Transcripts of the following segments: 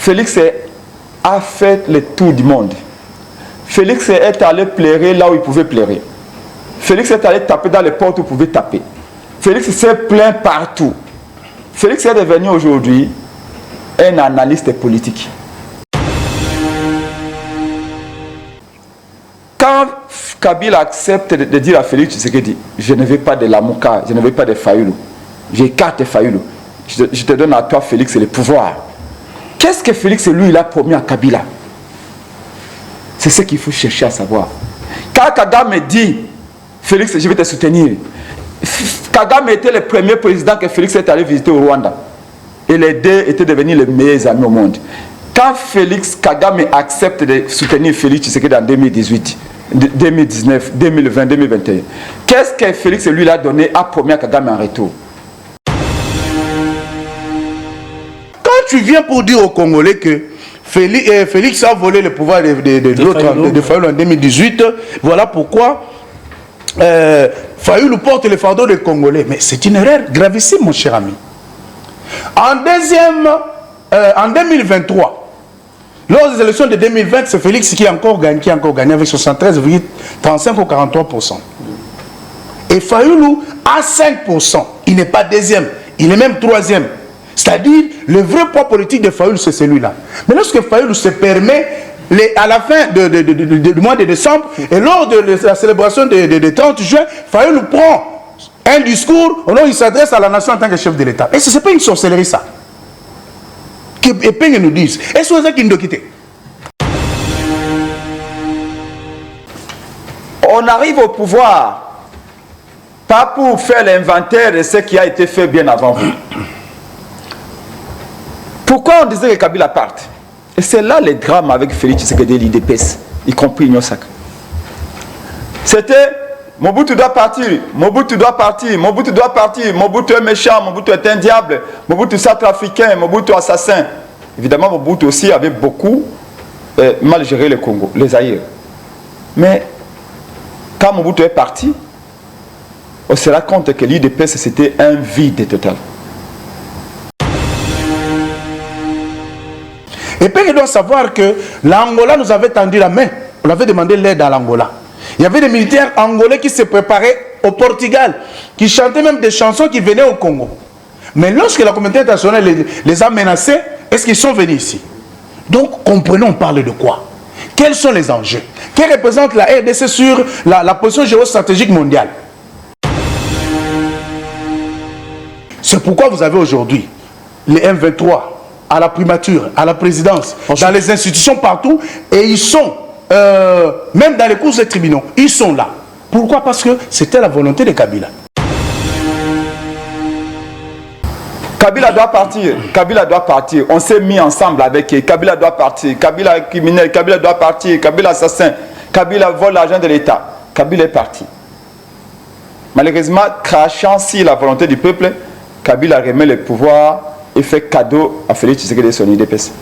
Félix a fait le tour du monde. Félix est allé pleurer là où il pouvait pleurer. Félix est allé taper dans les portes où il pouvait taper. Félix s'est plaint partout. Félix est devenu aujourd'hui un analyste politique. Quand Kabila accepte de dire à Félix Tshisekedi, je ne veux pas de Lamuka, je ne veux pas de Fayulu, j'écarte Fayulu, je te donne à toi Félix le pouvoir. Qu'est-ce que Félix lui il a promis à Kabila? C'est ce qu'il faut chercher à savoir. Quand Kagame dit, Félix, je vais te soutenir. Kagame était le premier président que Félix est allé visiter au Rwanda. Et les deux étaient devenus les meilleurs amis au monde. Quand Félix Kagame accepte de soutenir Félix Tshisekedi en 2018, 2019, 2020, 2021, qu'est-ce que Félix lui a donné à promis à Kagame en retour? Quand tu viens pour dire aux Congolais que Félix a volé le pouvoir de Fayulu en 2018, voilà pourquoi Fayulu porte le fardeau des Congolais. Mais c'est une erreur gravissime, mon cher ami. En 2023, lors des élections de 2020, c'est Félix qui a encore gagné avec 73,35 ou 43%. Et Fayulu a 5%. Il n'est pas deuxième, il est même troisième. C'est-à-dire, le vrai poids politique de Fayulu, c'est celui-là. Mais lorsque Fayulu se permet, à la fin du mois de décembre, et lors de la célébration de 30 juin, Fayulu prend un discours, il s'adresse à la nation en tant que chef de l'État. Et ce n'est pas une sorcellerie, ça. Et Peng nous disent, est-ce que c'est qui nous doit quitter? On arrive au pouvoir, pas pour faire l'inventaire de ce qui a été fait bien avant vous. Pourquoi on disait que Kabila parte? Et c'est là le drame avec Félix Tshisekedi et l'IDPS, y compris Union Sacrée. C'était Mobutu doit partir, Mobutu doit partir, Mobutu doit partir, Mobutu est méchant, Mobutu est un diable, Mobutu centrafricain, Mobutu assassin. Évidemment, Mobutu aussi avait beaucoup mal géré le Congo, les Zaïre. Mais quand Mobutu est parti, on se rend compte que l'IDPS c'était un vide total. Et puis, il doit savoir que l'Angola nous avait tendu la main. On avait demandé l'aide à l'Angola. Il y avait des militaires angolais qui se préparaient au Portugal, qui chantaient même des chansons qui venaient au Congo. Mais lorsque la communauté internationale les a menacés, est-ce qu'ils sont venus ici? Donc, comprenons, on parle de quoi? Quels sont les enjeux? Que représente la RDC sur la position géostratégique mondiale? C'est pourquoi vous avez aujourd'hui les M23 à la primature, à la présidence, dans les institutions partout, et ils sont, même dans les cours des tribunaux, ils sont là. Pourquoi? Parce que c'était la volonté de Kabila. Kabila doit partir, Kabila doit partir. On s'est mis ensemble avec eux. Kabila doit partir, Kabila criminel, Kabila doit partir, Kabila assassin, Kabila vole l'argent de l'État. Kabila est parti. Malheureusement, crachant sur la volonté du peuple, Kabila remet le pouvoir et fait cadeau à Félix Tshisekedi et son IDPS.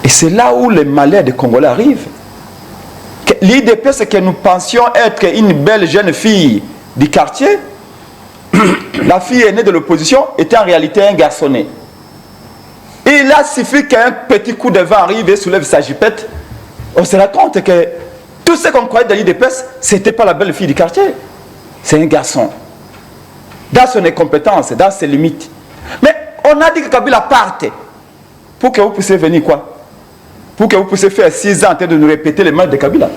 Et c'est là où les malheurs des Congolais arrivent. L'IDPS que nous pensions être une belle jeune fille du quartier, la fille aînée de l'opposition était en réalité un garçonnet. Et il a suffi qu'un petit coup de vent arrive et soulève sa jupette. On se rend compte que tout ce qu'on croyait de l'IDPS, ce n'était pas la belle fille du quartier. C'est un garçon. Dans son incompétence, dans ses limites. Mais on a dit que Kabila parte. Pour que vous puissiez venir quoi? Pour que vous puissiez faire 6 ans en train de nous répéter les mal de Kabila.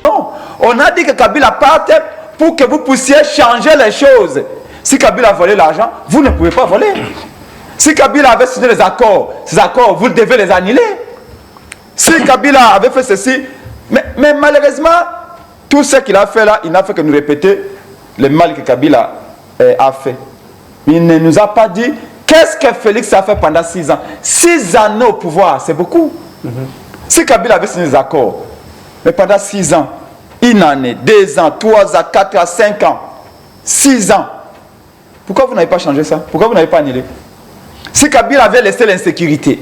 Non. On a dit que Kabila parte pour que vous puissiez changer les choses. Si Kabila a volé l'argent, vous ne pouvez pas voler. Si Kabila avait signé les accords, ces accords, vous devez les annuler. Si Kabila avait fait ceci, mais malheureusement, tout ce qu'il a fait là, il n'a fait que nous répéter le mal que Kabila a fait. Il ne nous a pas dit qu'est-ce que Félix a fait pendant 6 ans. 6 années au pouvoir, c'est beaucoup. Si Kabila avait signé des accords, mais pendant 6 ans, 1 année, 2 ans, 3 ans, 4 ans, 5 ans, 6 ans, pourquoi vous n'avez pas changé ça? Pourquoi vous n'avez pas annulé? Si Kabila avait laissé l'insécurité,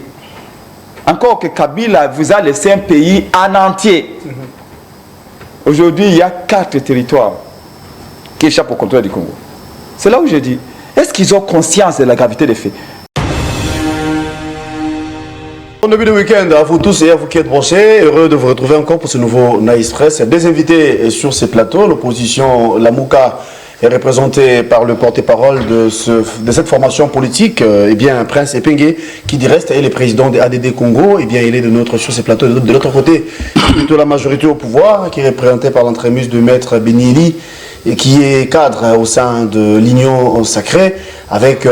encore que Kabila vous a laissé un pays en entier. Aujourd'hui, il y a 4 territoires qui échappent au contrôle du Congo. C'est là où je dis, est-ce qu'ils ont conscience de la gravité des faits? Bon début de week-end à vous tous et à vous qui êtes branchés. Heureux de vous retrouver encore pour ce nouveau Nice Press. Des invités sur ces plateaux. L'opposition, la Mouka, est représentée par le porte-parole de cette formation politique, Prince Epenge, qui dit reste, il est président de ADD Congo. Il est sur ces plateaux. De l'autre côté, plutôt la majorité au pouvoir, qui est représentée par l'entremise de Maître Benili, et qui est cadre au sein de l'Union Sacrée, avec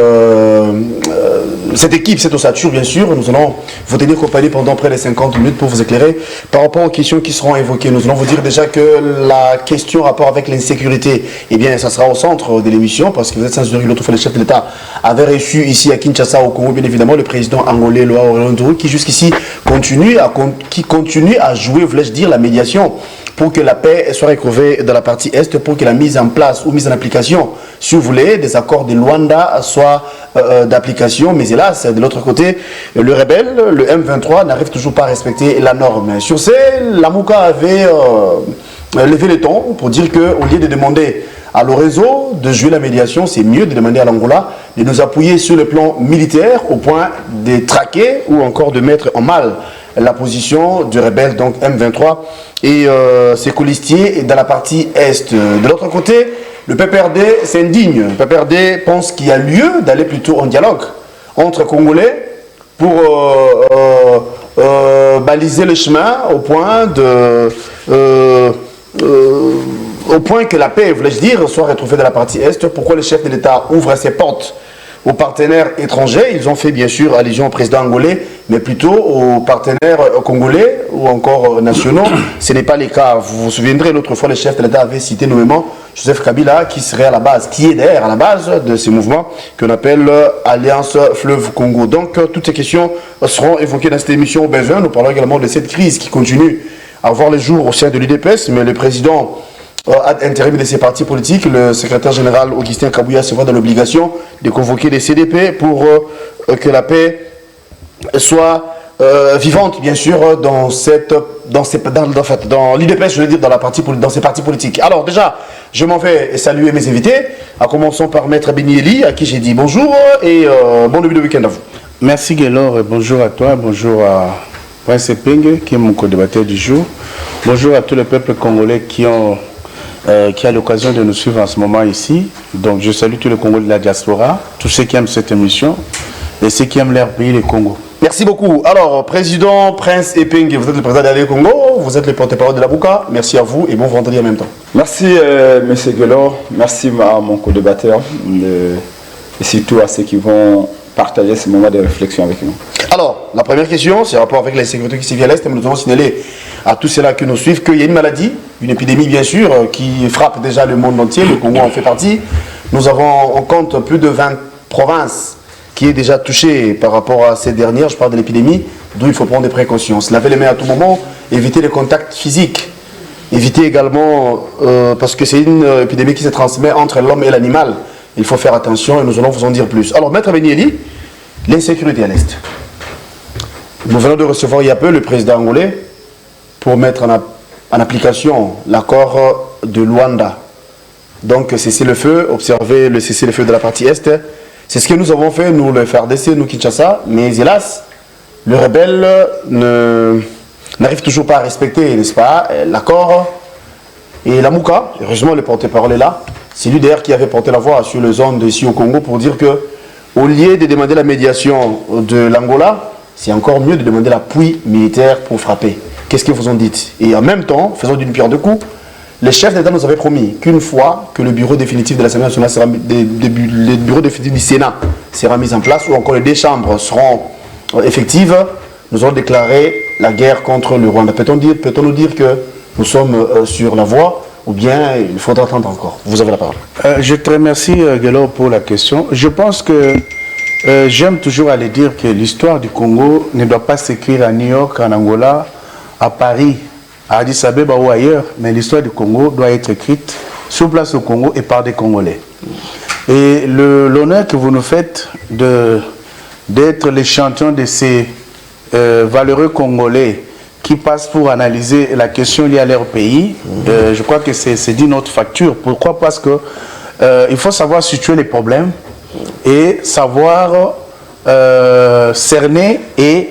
cette équipe, cette ossature, bien sûr. Nous allons vous tenir compagnie pendant près de 50 minutes pour vous éclairer par rapport aux questions qui seront évoquées. Nous allons vous dire déjà que la question rapport avec l'insécurité, ça sera au centre de l'émission, parce que vous êtes censé l'autre fois, le chef de l'État avait reçu ici à Kinshasa, au Congo, bien évidemment, le président angolais Loa Orlando, qui jusqu'ici continue à jouer, voulais-je dire, la médiation, pour que la paix soit retrouvée dans la partie Est, pour que la mise en place ou mise en application, si vous voulez, des accords de Luanda soit d'application. Mais hélas, de l'autre côté, le rebelle, le M23, n'arrive toujours pas à respecter la norme. Sur ce, la Mouka avait levé le ton pour dire qu'au lieu de demander à l'Orézo de jouer la médiation, c'est mieux de demander à l'Angola de nous appuyer sur le plan militaire au point de traquer ou encore de mettre en mal la position du rebelle, donc M23, et ses colistiers dans la partie Est. De l'autre côté, le PPRD s'indigne. Le PPRD pense qu'il y a lieu d'aller plutôt en dialogue entre Congolais pour baliser le chemin au point que la paix, voulais-je dire, soit retrouvée dans la partie Est. Pourquoi le chef de l'État ouvre ses portes aux partenaires étrangers? Ils ont fait bien sûr allusion au président angolais, mais plutôt aux partenaires congolais ou encore nationaux. Ce n'est pas le cas. Vous vous souviendrez, l'autre fois, le chef de l'État avait cité nommément Joseph Kabila, qui serait à la base, qui est d'ailleurs à la base de ces mouvements qu'on appelle Alliance Fleuve Congo. Donc, toutes ces questions seront évoquées dans cette émission au besoin. Nous parlons également de cette crise qui continue à voir le jour au sein de l'UDPS, mais le président ad intérim de ces partis politiques, le secrétaire général Augustin Kabouya se voit dans l'obligation de convoquer les CDP pour que la paix soit vivante, bien sûr, dans l'UDPS, je veux dire, dans ces partis politiques. Alors déjà, je m'en vais saluer mes invités, en commençant par Maître Benili, à qui j'ai dit bonjour et bon début de week-end à vous. Merci Guélor, et bonjour à toi, bonjour à Prince Epenge, qui est mon co-débatteur du jour. Bonjour à tout le peuple congolais qui a l'occasion de nous suivre en ce moment ici. Donc je salue tous les Congolais de la diaspora, tous ceux qui aiment cette émission et ceux qui aiment leur pays, le Congo. Merci beaucoup. Alors, président Prince Epenge, vous êtes le président de l'ADD Congo, vous êtes le porte-parole de la Mouka. Merci à vous et bon vendredi en même temps. Merci M. Guelor, merci à mon co-débatteur et surtout à ceux qui vont partager ce moment de réflexion avec nous. Alors, la première question, c'est en rapport avec l'insécurité qui sévit à l'Est. Nous devons signaler à tous ceux-là qui nous suivent qu'il y a une maladie, une épidémie bien sûr, qui frappe déjà le monde entier. Le Congo en fait partie. On compte plus de 20 provinces qui est déjà touchées par rapport à ces dernières. Je parle de l'épidémie, d'où il faut prendre des précautions. Se laver les mains à tout moment, éviter les contacts physiques. Éviter également, parce que c'est une épidémie qui se transmet entre l'homme et l'animal. Il faut faire attention et nous allons vous en dire plus. Alors, Maître Benili, l'insécurité à l'Est. Nous venons de recevoir il y a peu le président angolais pour mettre en application l'accord de Luanda. Donc, cesser le feu, observer le cessez-le-feu de la partie Est. C'est ce que nous avons fait, nous, le FRDC, nous, Kinshasa. Mais hélas, le rebelle n'arrive toujours pas à respecter, n'est-ce pas, l'accord. Et la Mouka, heureusement, le porte-parole est là. C'est lui d'ailleurs qui avait porté la voix sur les zones ici au Congo pour dire que, au lieu de demander la médiation de l'Angola, c'est encore mieux de demander l'appui militaire pour frapper. Qu'est-ce que vous en dites? Et en même temps, faisons d'une pierre deux coups, le chef d'État nous avait promis qu'une fois que le bureau définitif de l'Assemblée nationale sera le bureau définitif du Sénat sera mis en place, ou encore les deux chambres seront effectives, nous allons déclarer la guerre contre le Rwanda. Peut-on nous dire que nous sommes sur la voie, ou bien il faudra attendre encore? Vous avez la parole. Je te remercie, Guélor, pour la question. Je pense que j'aime toujours aller dire que l'histoire du Congo ne doit pas s'écrire à New York, en Angola, à Paris, à Addis Abeba ou ailleurs, mais l'histoire du Congo doit être écrite sur place au Congo et par des Congolais. Et l'honneur que vous nous faites d'être les champions de ces valeureux Congolais qui passent pour analyser la question liée à leur pays, je crois que c'est d'une autre facture. Pourquoi? Parce que il faut savoir situer les problèmes et savoir cerner et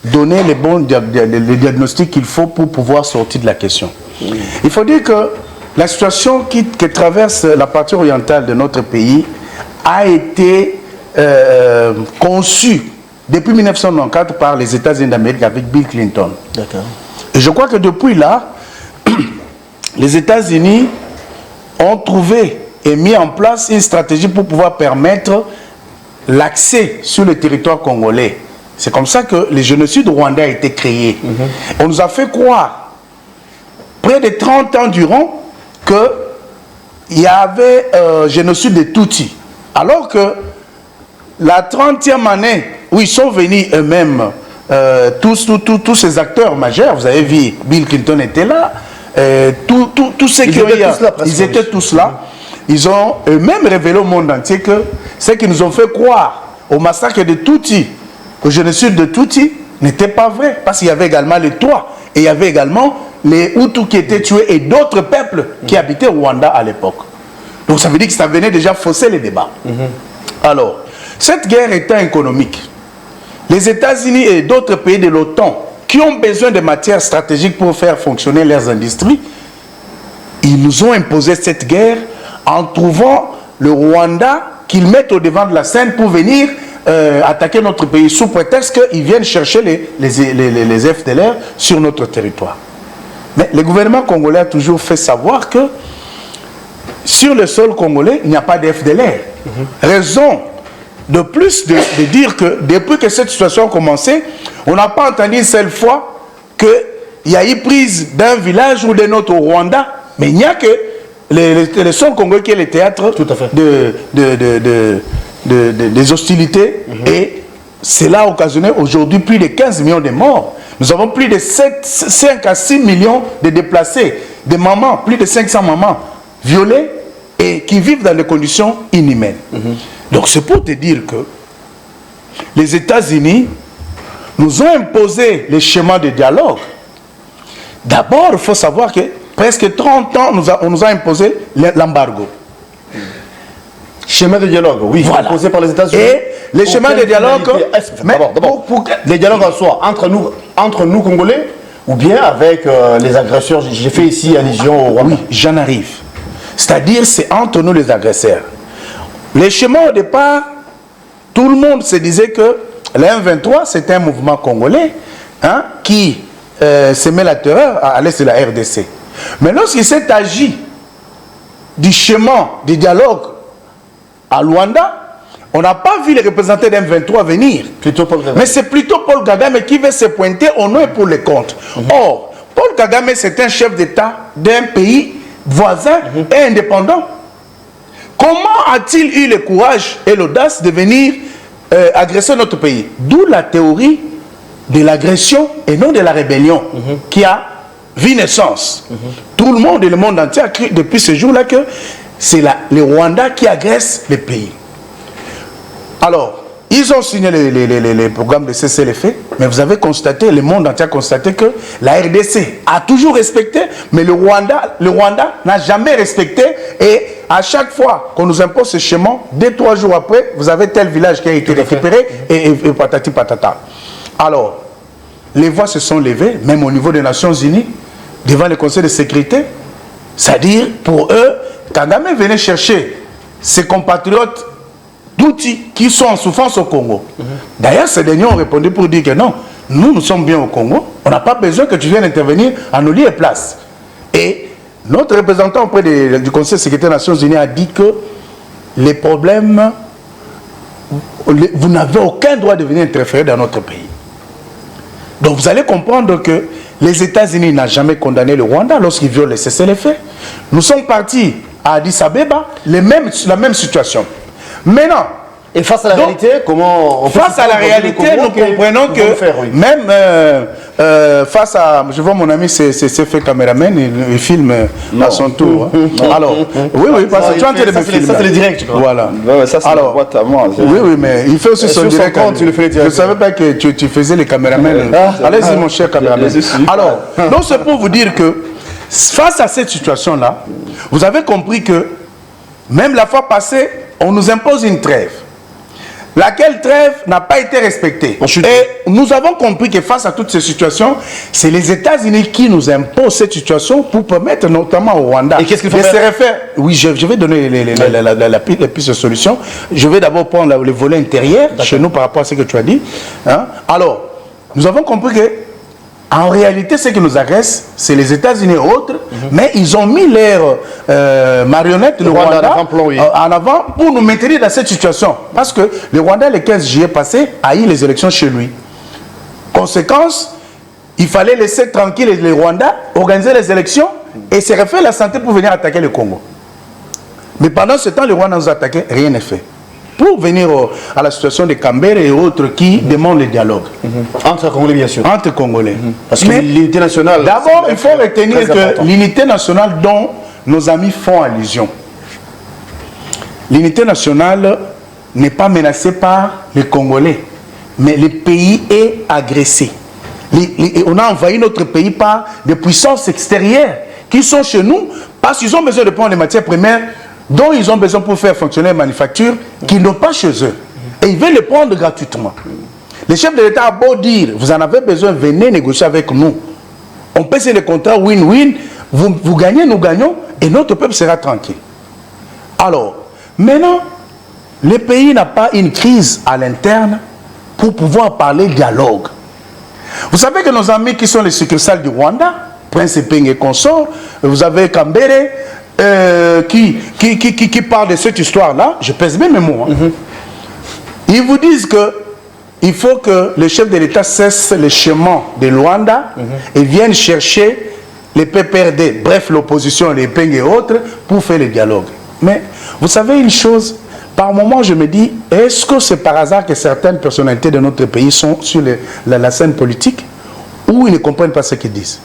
donner les bons les diagnostics qu'il faut pour pouvoir sortir de la question. Il faut dire que la situation que traverse la partie orientale de notre pays a été conçue depuis 1994 par les États-Unis d'Amérique avec Bill Clinton. D'accord. Et je crois que depuis là, les États-Unis ont trouvé et mis en place une stratégie pour pouvoir permettre l'accès sur le territoire congolais. C'est comme ça que le génocide rwandais a été créé. On nous a fait croire, près de 30 ans durant, qu'il y avait génocide de Tutsis. Alors que la 30e année où ils sont venus eux-mêmes, tous ces acteurs majeurs, vous avez vu, Bill Clinton était là, tous ceux qui ils étaient tous là, ils ont eux-mêmes révélé au monde entier que ce qu'ils nous ont fait croire au massacre de Tutsis, au génocide de Tutsis, n'était pas vrai. Parce qu'il y avait également les Toits, et il y avait également les Hutus qui étaient tués et d'autres peuples qui habitaient au Rwanda à l'époque. Donc ça veut dire que ça venait déjà fausser les débats. Alors, cette guerre étant économique, les États-Unis et d'autres pays de l'OTAN qui ont besoin de matières stratégiques pour faire fonctionner leurs industries, ils nous ont imposé cette guerre en trouvant le Rwanda qu'ils mettent au devant de la scène pour venir attaquer notre pays sous prétexte qu'ils viennent chercher les FDLR sur notre territoire. Mais le gouvernement congolais a toujours fait savoir que sur le sol congolais, il n'y a pas de FDLR. Raison de plus de dire que depuis que cette situation a commencé, on n'a pas entendu une seule fois qu'il y a eu prise d'un village ou d'un autre au Rwanda, mais il n'y a que le sol congolais qui est le théâtre des hostilités et cela a occasionné aujourd'hui plus de 15 millions de morts. Nous avons plus de 5 à 6 millions de déplacés, de mamans, plus de 500 mamans violées et qui vivent dans des conditions inhumaines. Donc c'est pour te dire que les États-Unis nous ont imposé les schémas de dialogue. D'abord, il faut savoir que presque 30 ans, on nous a imposé l'embargo. Schéma de dialogue, oui, voilà. Imposé par les États-Unis. Et les schémas de dialogue, d'abord, les dialogues en soi, entre nous Congolais, ou bien avec les agresseurs. J'ai fait ici allusion au Rwanda. Oui, j'en arrive. C'est-à-dire, c'est entre nous les agresseurs. Les schémas au départ, tout le monde se disait que le M23, c'était un mouvement congolais qui semait la terreur à l'est de la RDC. Mais lorsqu'il s'est agi du schéma de dialogue à Luanda, on n'a pas vu les représentants d'un M23 venir. Mais c'est plutôt Paul Kagame qui veut se pointer au nom et pour les comptes. Or, Paul Kagame, c'est un chef d'État d'un pays voisin et indépendant. Comment a-t-il eu le courage et l'audace de venir agresser notre pays? D'où la théorie de l'agression et non de la rébellion qui a vu naissance. Tout le monde et le monde entier a cru depuis ce jour-là que c'est le Rwanda qui agresse le pays. Alors, ils ont signé les programmes de cessez-le-feu, mais vous avez constaté, le monde entier a constaté que la RDC a toujours respecté, mais le Rwanda n'a jamais respecté. Et à chaque fois qu'on nous impose ce schéma, 2-3 jours après, vous avez tel village qui a été récupéré et patati patata. Alors, les voix se sont levées, même au niveau des Nations Unies, devant le Conseil de sécurité. C'est-à-dire, pour eux, Kagame venait chercher ses compatriotes d'outils qui sont en souffrance au Congo. D'ailleurs, ces derniers ont répondu pour dire que non, nous sommes bien au Congo, on n'a pas besoin que tu viennes intervenir à nos lieux et places. Et notre représentant auprès du Conseil de sécurité des Nations Unies a dit que les problèmes, vous n'avez aucun droit de venir interférer dans notre pays. Donc vous allez comprendre que les États-Unis n'ont jamais condamné le Rwanda lorsqu'ils violent les cessez-le-feu. Nous sommes partis à Addis Abeba, la même situation. Maintenant, et face à la réalité, comment on face à la réalité, nous comprenons que même face à, je vois mon ami c'est fait caméraman, il filme à son tour. Alors, oui, parce que tu as entendu me filmer. Ça c'est le direct, je crois. Voilà. Ça c'est la boîte à moi. Oui, mais il fait aussi son direct. Tu le fais direct. Je ne savais pas que tu faisais les caméramans. Allez-y, mon cher caméraman. Alors, donc c'est pour vous dire que face à cette situation-là, vous avez compris que même la fois passée, on nous impose une trêve. laquelle trêve n'a pas été respectée. Et nous avons compris que face à toutes ces situations, c'est les États-Unis qui nous imposent cette situation pour permettre notamment au Rwanda. Et qu'est-ce qu'il faut faire? Oui, je vais donner les pistes de solution. Je vais d'abord prendre le volet intérieur chez nous par rapport à ce que tu as dit. Hein? Alors, nous avons compris que en réalité, ce qui nous agresse, c'est les États-Unis et autres, mais ils ont mis leurs marionnettes, le Rwanda, en avant pour nous maintenir dans cette situation. Parce que le Rwanda, le 15 juillet passé, a eu les élections chez lui. Conséquence, il fallait laisser tranquille les Rwandais, organiser les élections et se refaire la santé pour venir attaquer le Congo. Mais pendant ce temps, les Rwandais nous attaquaient, rien n'est fait. Pour venir à la situation de Cambere et autres qui demandent le dialogue. Entre Congolais, bien sûr. Entre Congolais. Parce que l'unité nationale... D'abord, il faut retenir que l'unité nationale dont nos amis font allusion, l'unité nationale n'est pas menacée par les Congolais, mais le pays est agressé. On a envahi notre pays par des puissances extérieures qui sont chez nous parce qu'ils ont besoin de prendre les matières premières dont ils ont besoin pour faire fonctionner les manufactures qu'ils n'ont pas chez eux. Et ils veulent les prendre gratuitement. Le chef de l'État a beau dire, vous en avez besoin, venez négocier avec nous. On peut signer des contrats win-win, vous gagnez, nous gagnons, et notre peuple sera tranquille. Alors, maintenant, le pays n'a pas une crise à l'interne pour pouvoir parler dialogue. Vous savez que nos amis qui sont les succursales du Rwanda, Prince Peng et consorts, vous avez Cambere, qui parle de cette histoire-là, je pèse bien mes mots. Hein. Ils vous disent que il faut que le chef de l'État cesse le chemin de Luanda et vienne chercher les PPRD, bref l'opposition, les Peng et autres, pour faire le dialogue. Mais vous savez une chose, par moment je me dis, est-ce que c'est par hasard que certaines personnalités de notre pays sont sur la scène politique ou ils ne comprennent pas ce qu'ils disent?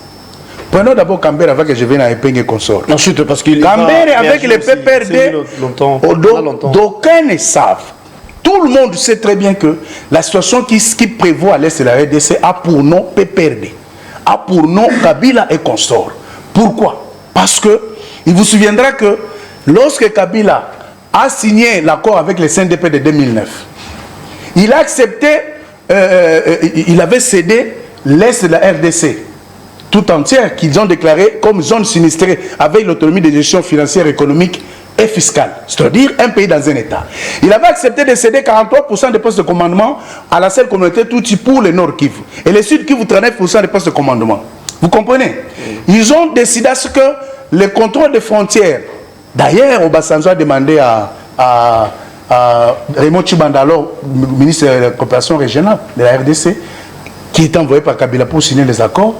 Prenons d'abord Cambere avant que je vienne à Epeng et consort. Ensuite, parce qu'il Cambere avec les PPRD, d'aucuns ne savent. Tout le monde sait très bien que la situation qui prévaut à l'est de la RDC a pour nom PPRD, a pour nom Kabila et consort. Pourquoi? Parce que il vous souviendra que lorsque Kabila a signé l'accord avec les CNDP de 2009, il a accepté, il avait cédé l'est de la RDC tout entière qu'ils ont déclaré comme zone sinistrée avec l'autonomie de gestion financière, économique et fiscale. C'est-à-dire un pays dans un État. Il avait accepté de céder 43% des postes de commandement à la seule communauté Tutsi pour le Nord Kivu. Et le Sud Kivu 39% des postes de commandement. Vous comprenez? Ils ont décidé à ce que le contrôle des frontières, d'ailleurs, Obasanjo a demandé à Raymond Tshibanda, alors ministre de la coopération régionale de la RDC, qui est envoyé par Kabila pour signer les accords.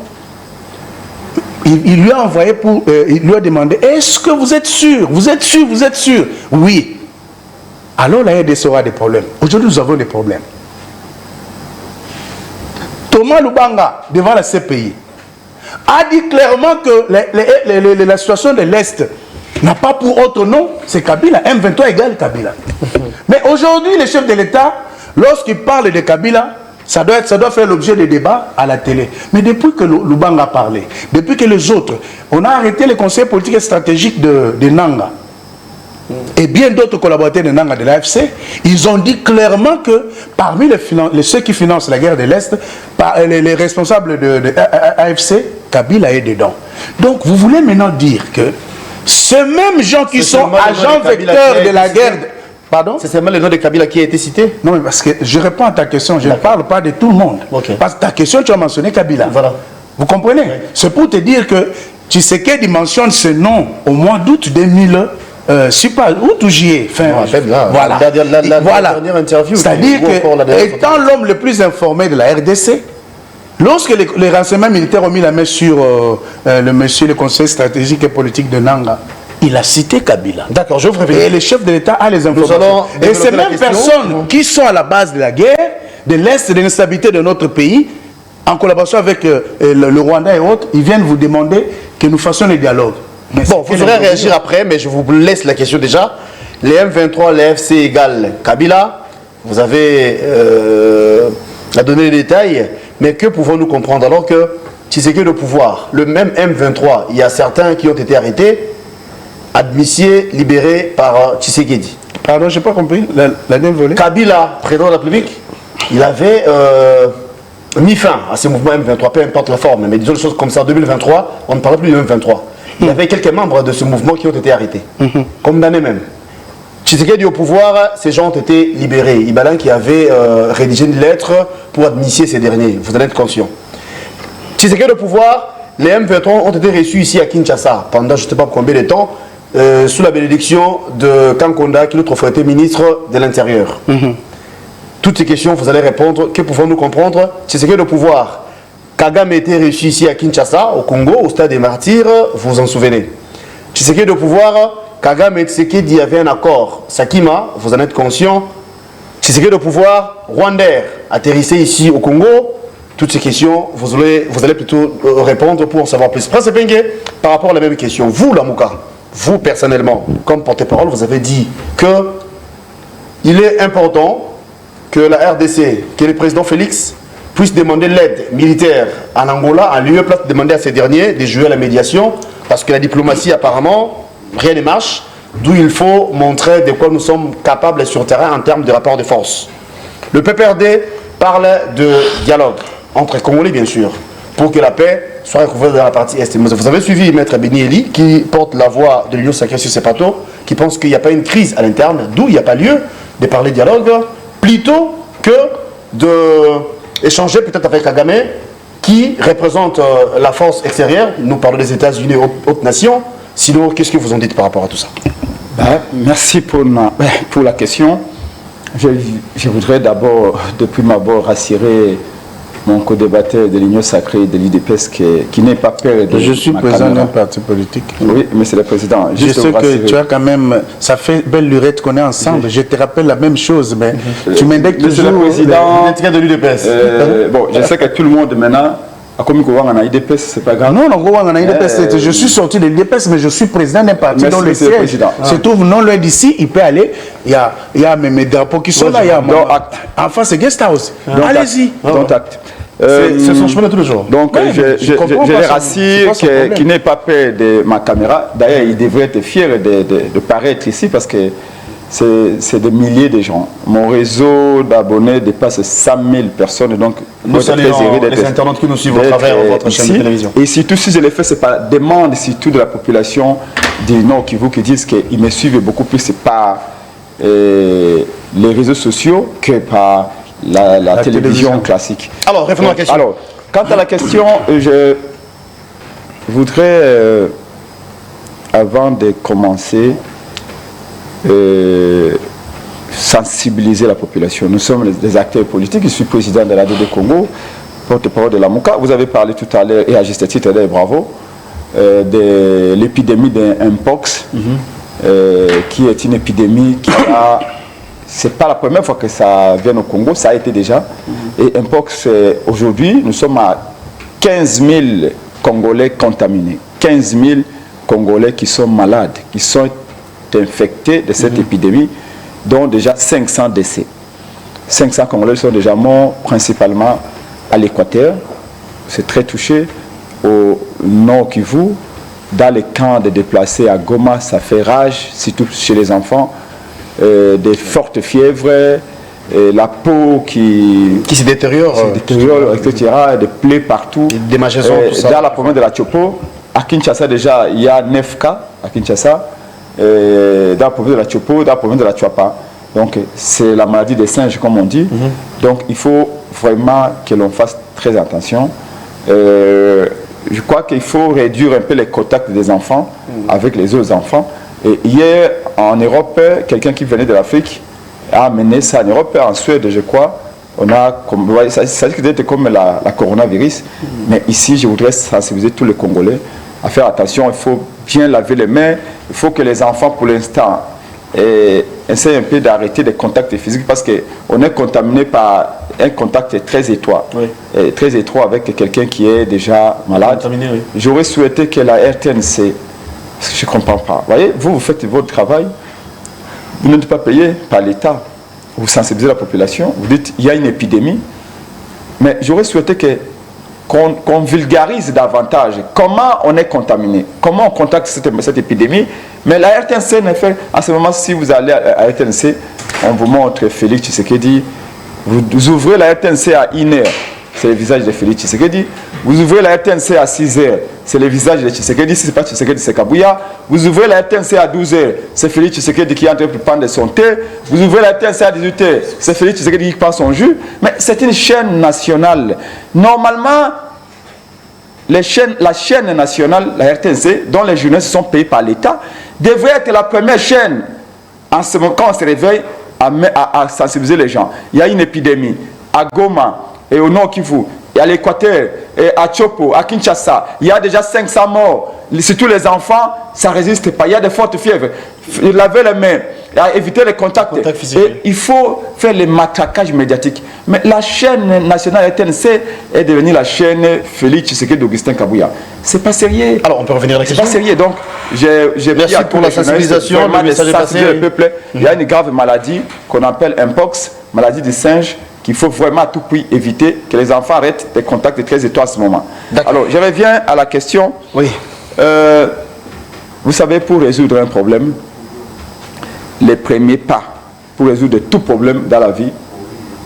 Il lui a envoyé pour... il lui a demandé, est-ce que vous êtes sûr? Vous êtes sûr? Vous êtes sûr? Oui. Alors la RDC aura des problèmes. Aujourd'hui, nous avons des problèmes. Thomas Lubanga, devant la CPI, a dit clairement que la situation de l'Est n'a pas pour autre nom, c'est Kabila. M23 égale Kabila. Mais aujourd'hui, le chef de l'État, lorsqu'il parle de Kabila, ça doit faire l'objet de débats à la télé. Mais depuis que Lubanga a parlé, depuis que les autres, on a arrêté les conseils politiques et stratégiques de Nanga et bien d'autres collaborateurs de Nanga de l'AFC, ils ont dit clairement que parmi ceux qui financent la guerre de l'Est, les responsables de l'AFC, Kabila est dedans. Donc vous voulez maintenant dire que ces mêmes gens qui sont agents vecteurs de la guerre... Pardon? C'est seulement le nom de Kabila qui a été cité? Non, mais parce que je réponds à ta question, je ne parle pas de tout le monde. Okay. Parce que ta question, tu as mentionné Kabila. Voilà. Vous comprenez? Oui. C'est pour te dire que Tshisekedi mentionne ce nom au mois d'août 2000, août ou juillet. Voilà. La dernière interview. C'est-à-dire que, étant l'homme le plus informé de la RDC, lorsque les renseignements militaires ont mis la main sur le conseil stratégique et politique de Nanga, il a cité Kabila. D'accord, je vous préviens. Et le chef de l'État a les informations. Et ces mêmes personnes qui sont à la base de la guerre, de l'Est, de l'instabilité de notre pays, en collaboration avec le Rwanda et autres, ils viennent vous demander que nous fassions le dialogue. Mais bon, vous aurez réagir après, mais je vous laisse la question déjà. Les M23, les FC égale Kabila, vous avez donné les détails, mais que pouvons-nous comprendre alors que Tshisekedi le pouvoir, le même M23, il y a certains qui ont été arrêtés, admissiez libéré par Tshisekedi. Pardon, je n'ai pas compris. La dernière volée. Kabila, président de la République, il avait mis fin à ce mouvement M23, peu importe la forme, mais disons des choses comme ça, en 2023, on ne parlait plus du M23. Il y avait quelques membres de ce mouvement qui ont été arrêtés, condamnés même. Tshisekedi au pouvoir, ces gens ont été libérés. Ibalan qui avait rédigé une lettre pour admisser ces derniers, vous en êtes conscient. Tshisekedi au pouvoir, les M23 ont été reçus ici à Kinshasa pendant je ne sais pas combien de temps, sous la bénédiction de Kankonda, qui est notre frère ministre de l'Intérieur. Toutes ces questions, vous allez répondre. Que pouvons-nous comprendre? Tshisekedi au pouvoir. Kagame était reçu ici à Kinshasa, au Congo, au stade des martyrs, vous vous en souvenez. Tshisekedi au pouvoir, Kagame et Tshisekedi avaient un accord. Sakima, vous en êtes conscient. Tshisekedi au pouvoir, Rwandair, atterrissé ici au Congo. Toutes ces questions, vous allez plutôt répondre pour en savoir plus. Prince Bengue, par rapport à la même question, vous, Lamouka, vous personnellement, comme porte-parole, vous avez dit que il est important que la RDC, que le président Félix puisse demander l'aide militaire en Angola, en lieu place de demander à ces derniers de jouer à la médiation, parce que la diplomatie, apparemment, rien ne marche, d'où il faut montrer de quoi nous sommes capables sur le terrain en termes de rapport de force. Le PPRD parle de dialogue, entre Congolais bien sûr, pour que la paix soit recouverte dans la partie Est. Vous avez suivi Maître Beni Eli, qui porte la voix de l'Union sacrée sur ces plateaux, qui pense qu'il n'y a pas une crise à l'interne, d'où il n'y a pas lieu de parler de dialogue, plutôt que d'échanger peut-être avec Kagame, qui représente la force extérieure. Nous parlons des États-Unis, autres nations. Sinon, qu'est-ce que vous en dites par rapport à tout ça? Merci pour la question. Je voudrais d'abord, depuis ma bord, rassurer mon co-débatteur de l'Union sacrée de l'IDPS qui n'est pas peur de... Je suis président d'un parti politique. Oui, mais c'est le président. Je sais que tu as quand même... Ça fait belle lurette qu'on est ensemble. Je te rappelle la même chose, mais tu m'indiques toujours... le président de l'IDPS. Bon, je sais que tout le monde maintenant... Comme IDPS, c'est pas grave. Non, je suis sorti de l'IDPS, mais je suis président d'un parti dont le siège se trouve non loin d'ici. Il peut aller. Il y a mes drapeaux qui sont là. Il y a en face, c'est Guest House. Allez-y. C'est son chemin de tous les jours. Donc, je les rassure qu'il n'ait pas peur de ma caméra. D'ailleurs, il devrait être fier de paraître ici parce que c'est des milliers de gens. Mon réseau d'abonnés dépasse 100 000 personnes. Donc, nous saluons les internautes qui nous suivent au travers de votre chaîne de télévision. Et surtout, si je l'ai fait, c'est par demande surtout de la population du Nord Kivu qui disent qu'ils me suivent beaucoup plus par les réseaux sociaux que par la télévision classique. Alors, revenons à la question. Alors, quant à la question, je voudrais, avant de commencer, sensibiliser la population. Nous sommes des acteurs politiques. Je suis président de l'ADD Congo, porte-parole de la Mouka. Vous avez parlé tout à l'heure, et à juste titre, bravo, de l'épidémie d'Mpox, qui est une épidémie qui a... C'est pas la première fois que ça vient au Congo, ça a été déjà. Et Mpox, aujourd'hui, nous sommes à 15 000 Congolais contaminés. 15 000 Congolais qui sont malades, qui sont infectés de cette épidémie, dont déjà 500 décès. 500 Congolais sont déjà morts, principalement à l'Équateur. C'est très touché. Au Nord Kivu, dans les camps de déplacés à Goma, ça fait rage, surtout chez les enfants. Des fortes fièvres, la peau qui se détériore, etc., des plaies partout. Des magasins, tout ça. Dans la province de la Tchopo, à Kinshasa déjà, il y a 9 cas à Kinshasa. Dans la province de la Tchopo, dans la province de la Tchouapa. Donc c'est la maladie des singes comme on dit. Donc il faut vraiment que l'on fasse très attention. Je crois qu'il faut réduire un peu les contacts des enfants avec les autres enfants. Et hier en Europe, quelqu'un qui venait de l'Afrique a amené ça en Europe, en Suède je crois. On a, ça risque d'être comme la coronavirus. Mais ici je voudrais sensibiliser tous les Congolais à faire attention. Il faut bien laver les mains. Il faut que les enfants, pour l'instant, essayent un peu d'arrêter les contacts physiques parce qu'on est contaminé par un contact très étroit. Très étroit avec quelqu'un qui est déjà malade. J'aurais souhaité que la RTNC, je ne comprends pas. Vous voyez, vous faites votre travail, vous n'êtes pas payé par l'État. Vous sensibilisez la population, vous dites il y a une épidémie. Mais j'aurais souhaité qu'on vulgarise davantage comment on est contaminé, comment on contacte cette épidémie Mais la RTNC ne fait, en ce moment, si vous allez à RTNC, on vous montre Félix Tshisekedi. Vous ouvrez la RTNC à 1h, c'est le visage de Félix Tshisekedi. Vous ouvrez la RTNC à 6h, c'est le visage de Tshisekedi. Si ce n'est pas Tshisekedi, c'est Kabouya. Vous ouvrez la RTNC à 12h, c'est Félix Tshisekedi qui est en train de prendre son thé. Vous ouvrez la RTNC à 18h, c'est Félix Tshisekedi qui prend son jus. Mais c'est une chaîne nationale. Normalement, la chaîne nationale, la RTNC, dont les journalistes sont payés par l'État, devrait être la première chaîne, en ce moment, quand on se réveille, à sensibiliser les gens. Il y a une épidémie à Goma et au Nord Kivu, et à l'Équateur, et à Tchopo, à Kinshasa. Il y a déjà 500 morts. Surtout les enfants, ça ne résiste pas. Il y a des fortes fièvres. Laver les mains, éviter les contacts. Et il faut faire les matraquages médiatiques. Mais la chaîne nationale RTNC est devenue la chaîne Félix Tshisekedi d'Augustin Kabouya. C'est pas sérieux. Alors on peut revenir à la question. C'est pas sérieux. Donc j'ai merci pour la sensibilisation. Le message est passé. Le peuple. Il y a une grave maladie qu'on appelle Mpox, maladie du singe, qu'il faut vraiment à tout prix éviter, que les enfants arrêtent des contacts très étroits à ce moment. Alors je reviens à la question. Oui. Vous savez, pour résoudre un problème, les premiers pas pour résoudre tout problème dans la vie,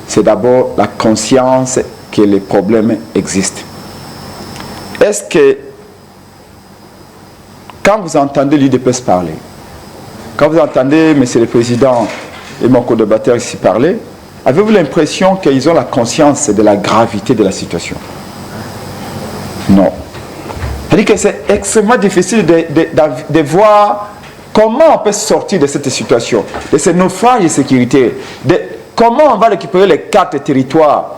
c'est d'abord la conscience que les problèmes existent. Est-ce que quand vous entendez l'UDPS parler, quand vous entendez M. le Président et mon co-débatteur ici parler, avez-vous l'impression qu'ils ont la conscience de la gravité de la situation? Non. C'est-à-dire que c'est extrêmement difficile de voir comment on peut sortir de cette situation, de ces naufrages de sécurité, comment on va récupérer les 4 territoires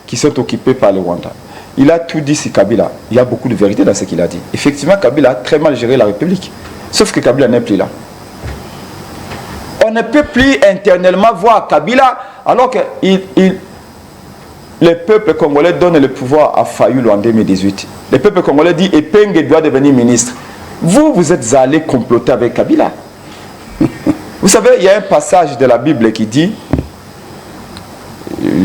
qui sont occupés par le Rwanda. Il a tout dit sur Kabila. Il y a beaucoup de vérité dans ce qu'il a dit. Effectivement, Kabila a très mal géré la République. Sauf que Kabila n'est plus là. On ne peut plus internellement voir Kabila alors que le peuple congolais donne le pouvoir à Fayoulou en 2018. Le peuple congolais dit Epenge doit devenir ministre. Vous êtes allé comploter avec Kabila. Vous savez, il y a un passage de la Bible qui dit,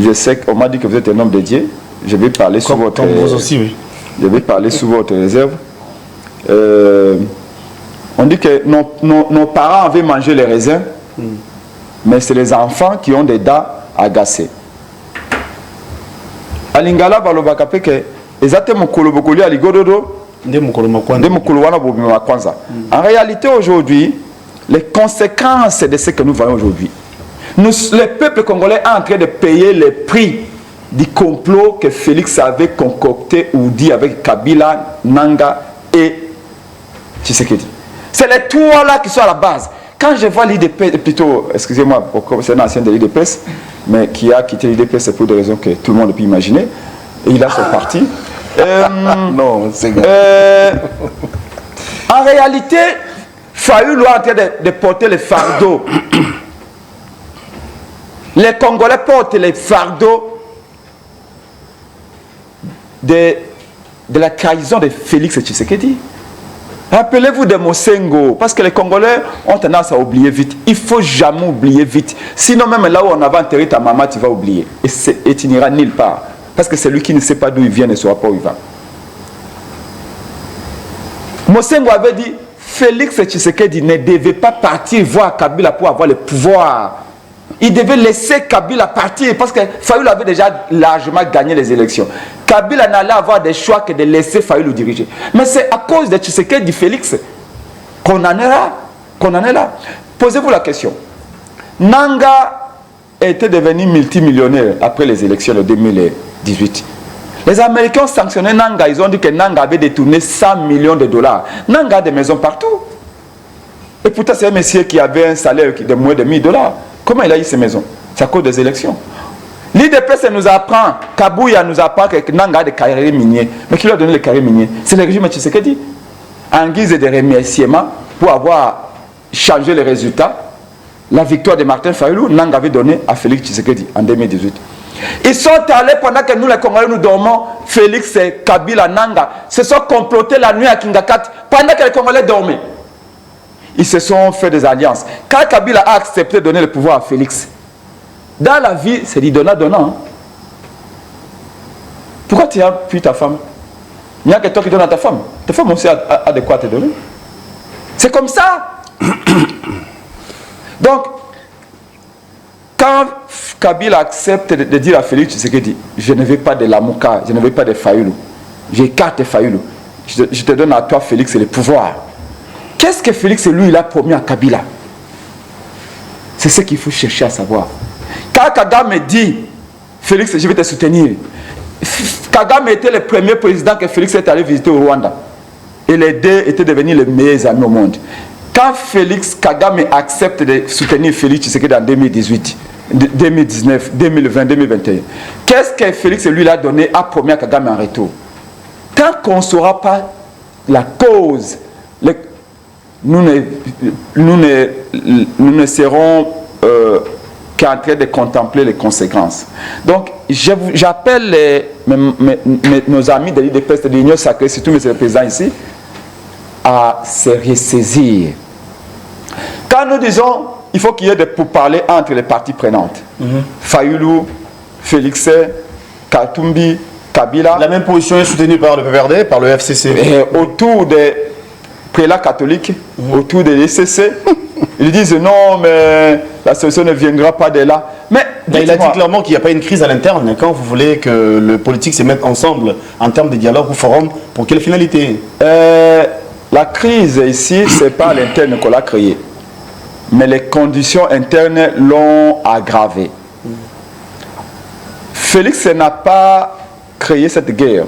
je sais qu'on m'a dit que vous êtes un homme de Dieu, je vais parler sous votre... Comme vous aussi, oui. Je vais parler sous votre réserve. On dit que nos parents avaient mangé les raisins, mais c'est les enfants qui ont des dents agacées. À Lingala, balobakape que ezate mokolo bokoli aligododo. En réalité, aujourd'hui, les conséquences de ce que nous voyons aujourd'hui, le peuple congolais est en train de payer le prix du complot que Félix avait concocté ou dit avec Kabila, Nanga et Tshisekedi. C'est les trois là qui sont à la base. Quand je vois l'IDPS, plutôt, excusez-moi, c'est un ancien de l'IDPS, mais qui a quitté l'IDPS, c'est pour des raisons que tout le monde peut imaginer, et il a son parti. Non, c'est en réalité, Fayoulou est en train de porter les fardeaux. Les Congolais portent les fardeaux de la trahison de Félix Tshisekedi. Rappelez-vous de Mosengo, parce que les Congolais ont tendance à oublier vite. Il ne faut jamais oublier vite. Sinon, même là où on avait enterré ta maman, tu vas oublier. Et tu n'iras nulle part. Parce que celui qui ne sait pas d'où il vient ne saura pas où il va. Mosengo avait dit, Félix Tshisekedi ne devait pas partir voir Kabila pour avoir le pouvoir. Il devait laisser Kabila partir parce que Fayoulou avait déjà largement gagné les élections. Kabila n'allait avoir des choix que de laisser Fayoulou diriger. Mais c'est à cause de Tshisekedi Félix qu'on en est là. Posez-vous la question. Nanga était devenu multimillionnaire après les élections de 2018. Les Américains ont sanctionné Nanga. Ils ont dit que Nanga avait détourné 100 millions de dollars. Nanga a des maisons partout. Et pourtant, c'est un monsieur qui avait un salaire de moins de 1000 dollars. Comment il a eu ces maisons? C'est à cause des élections. L'IDPS nous apprend, Kabouya nous apprend que Nanga a des carrières miniers. Mais qui lui a donné les carrières miniers? C'est le régime Tshisekedi. En guise de remerciement pour avoir changé les résultats, la victoire de Martin Fayoulou, Nanga avait donné à Félix Tshisekedi en 2018. Ils sont allés pendant que nous les Congolais nous dormons, Félix et Kabila Nanga se sont complotés la nuit à Kingakat pendant que les Congolais dormaient. Ils se sont fait des alliances. Quand Kabila a accepté de donner le pouvoir à Félix, dans la vie, c'est du donnant-donnant. Pourquoi tu as pris ta femme? Il n'y a que toi qui donnes à ta femme. Ta femme aussi a de quoi te donner. C'est comme ça. Donc, quand Kabila accepte de dire à Félix Tshisekedi, je ne veux pas de Lamuka, je ne veux pas de Fayulu, j'écarte Fayulu, je te donne à toi, Félix, le pouvoir. Qu'est-ce que Félix, lui, il a promis à Kabila? C'est ce qu'il faut chercher à savoir. Quand Kagame dit, Félix, je vais te soutenir, Kagame était le premier président que Félix est allé visiter au Rwanda. Et les deux étaient devenus les meilleurs amis au monde. Quand Félix Kagame accepte de soutenir Félix Tshisekedi en 2018, 2019, 2020, 2021, qu'est-ce que Félix lui a donné, a promis à Kagame en retour? Tant qu'on ne saura pas la cause, nous ne serons qu'en train de contempler les conséquences. Donc, j'appelle nos amis de l'IDPS, de l'Union sacrée, surtout M. le Président ici, à se ressaisir. Quand nous disons il faut qu'il y ait des pourparlers entre les parties prenantes, Fayulu, Félix, Katumbi, Kabila. La même position est soutenue par le PPRD, par le FCC. Et autour des prélats catholiques, autour de l'ECC, ils disent non, mais la solution ne viendra pas de là. Mais il a dit clairement qu'il n'y a pas une crise à l'interne. Quand vous voulez que le politique se mette ensemble en termes de dialogue ou forum, pour quelle finalité? La crise ici, ce n'est pas à l'interne qu'on l'a créée, mais les conditions internes l'ont aggravée. Félix n'a pas créé cette guerre.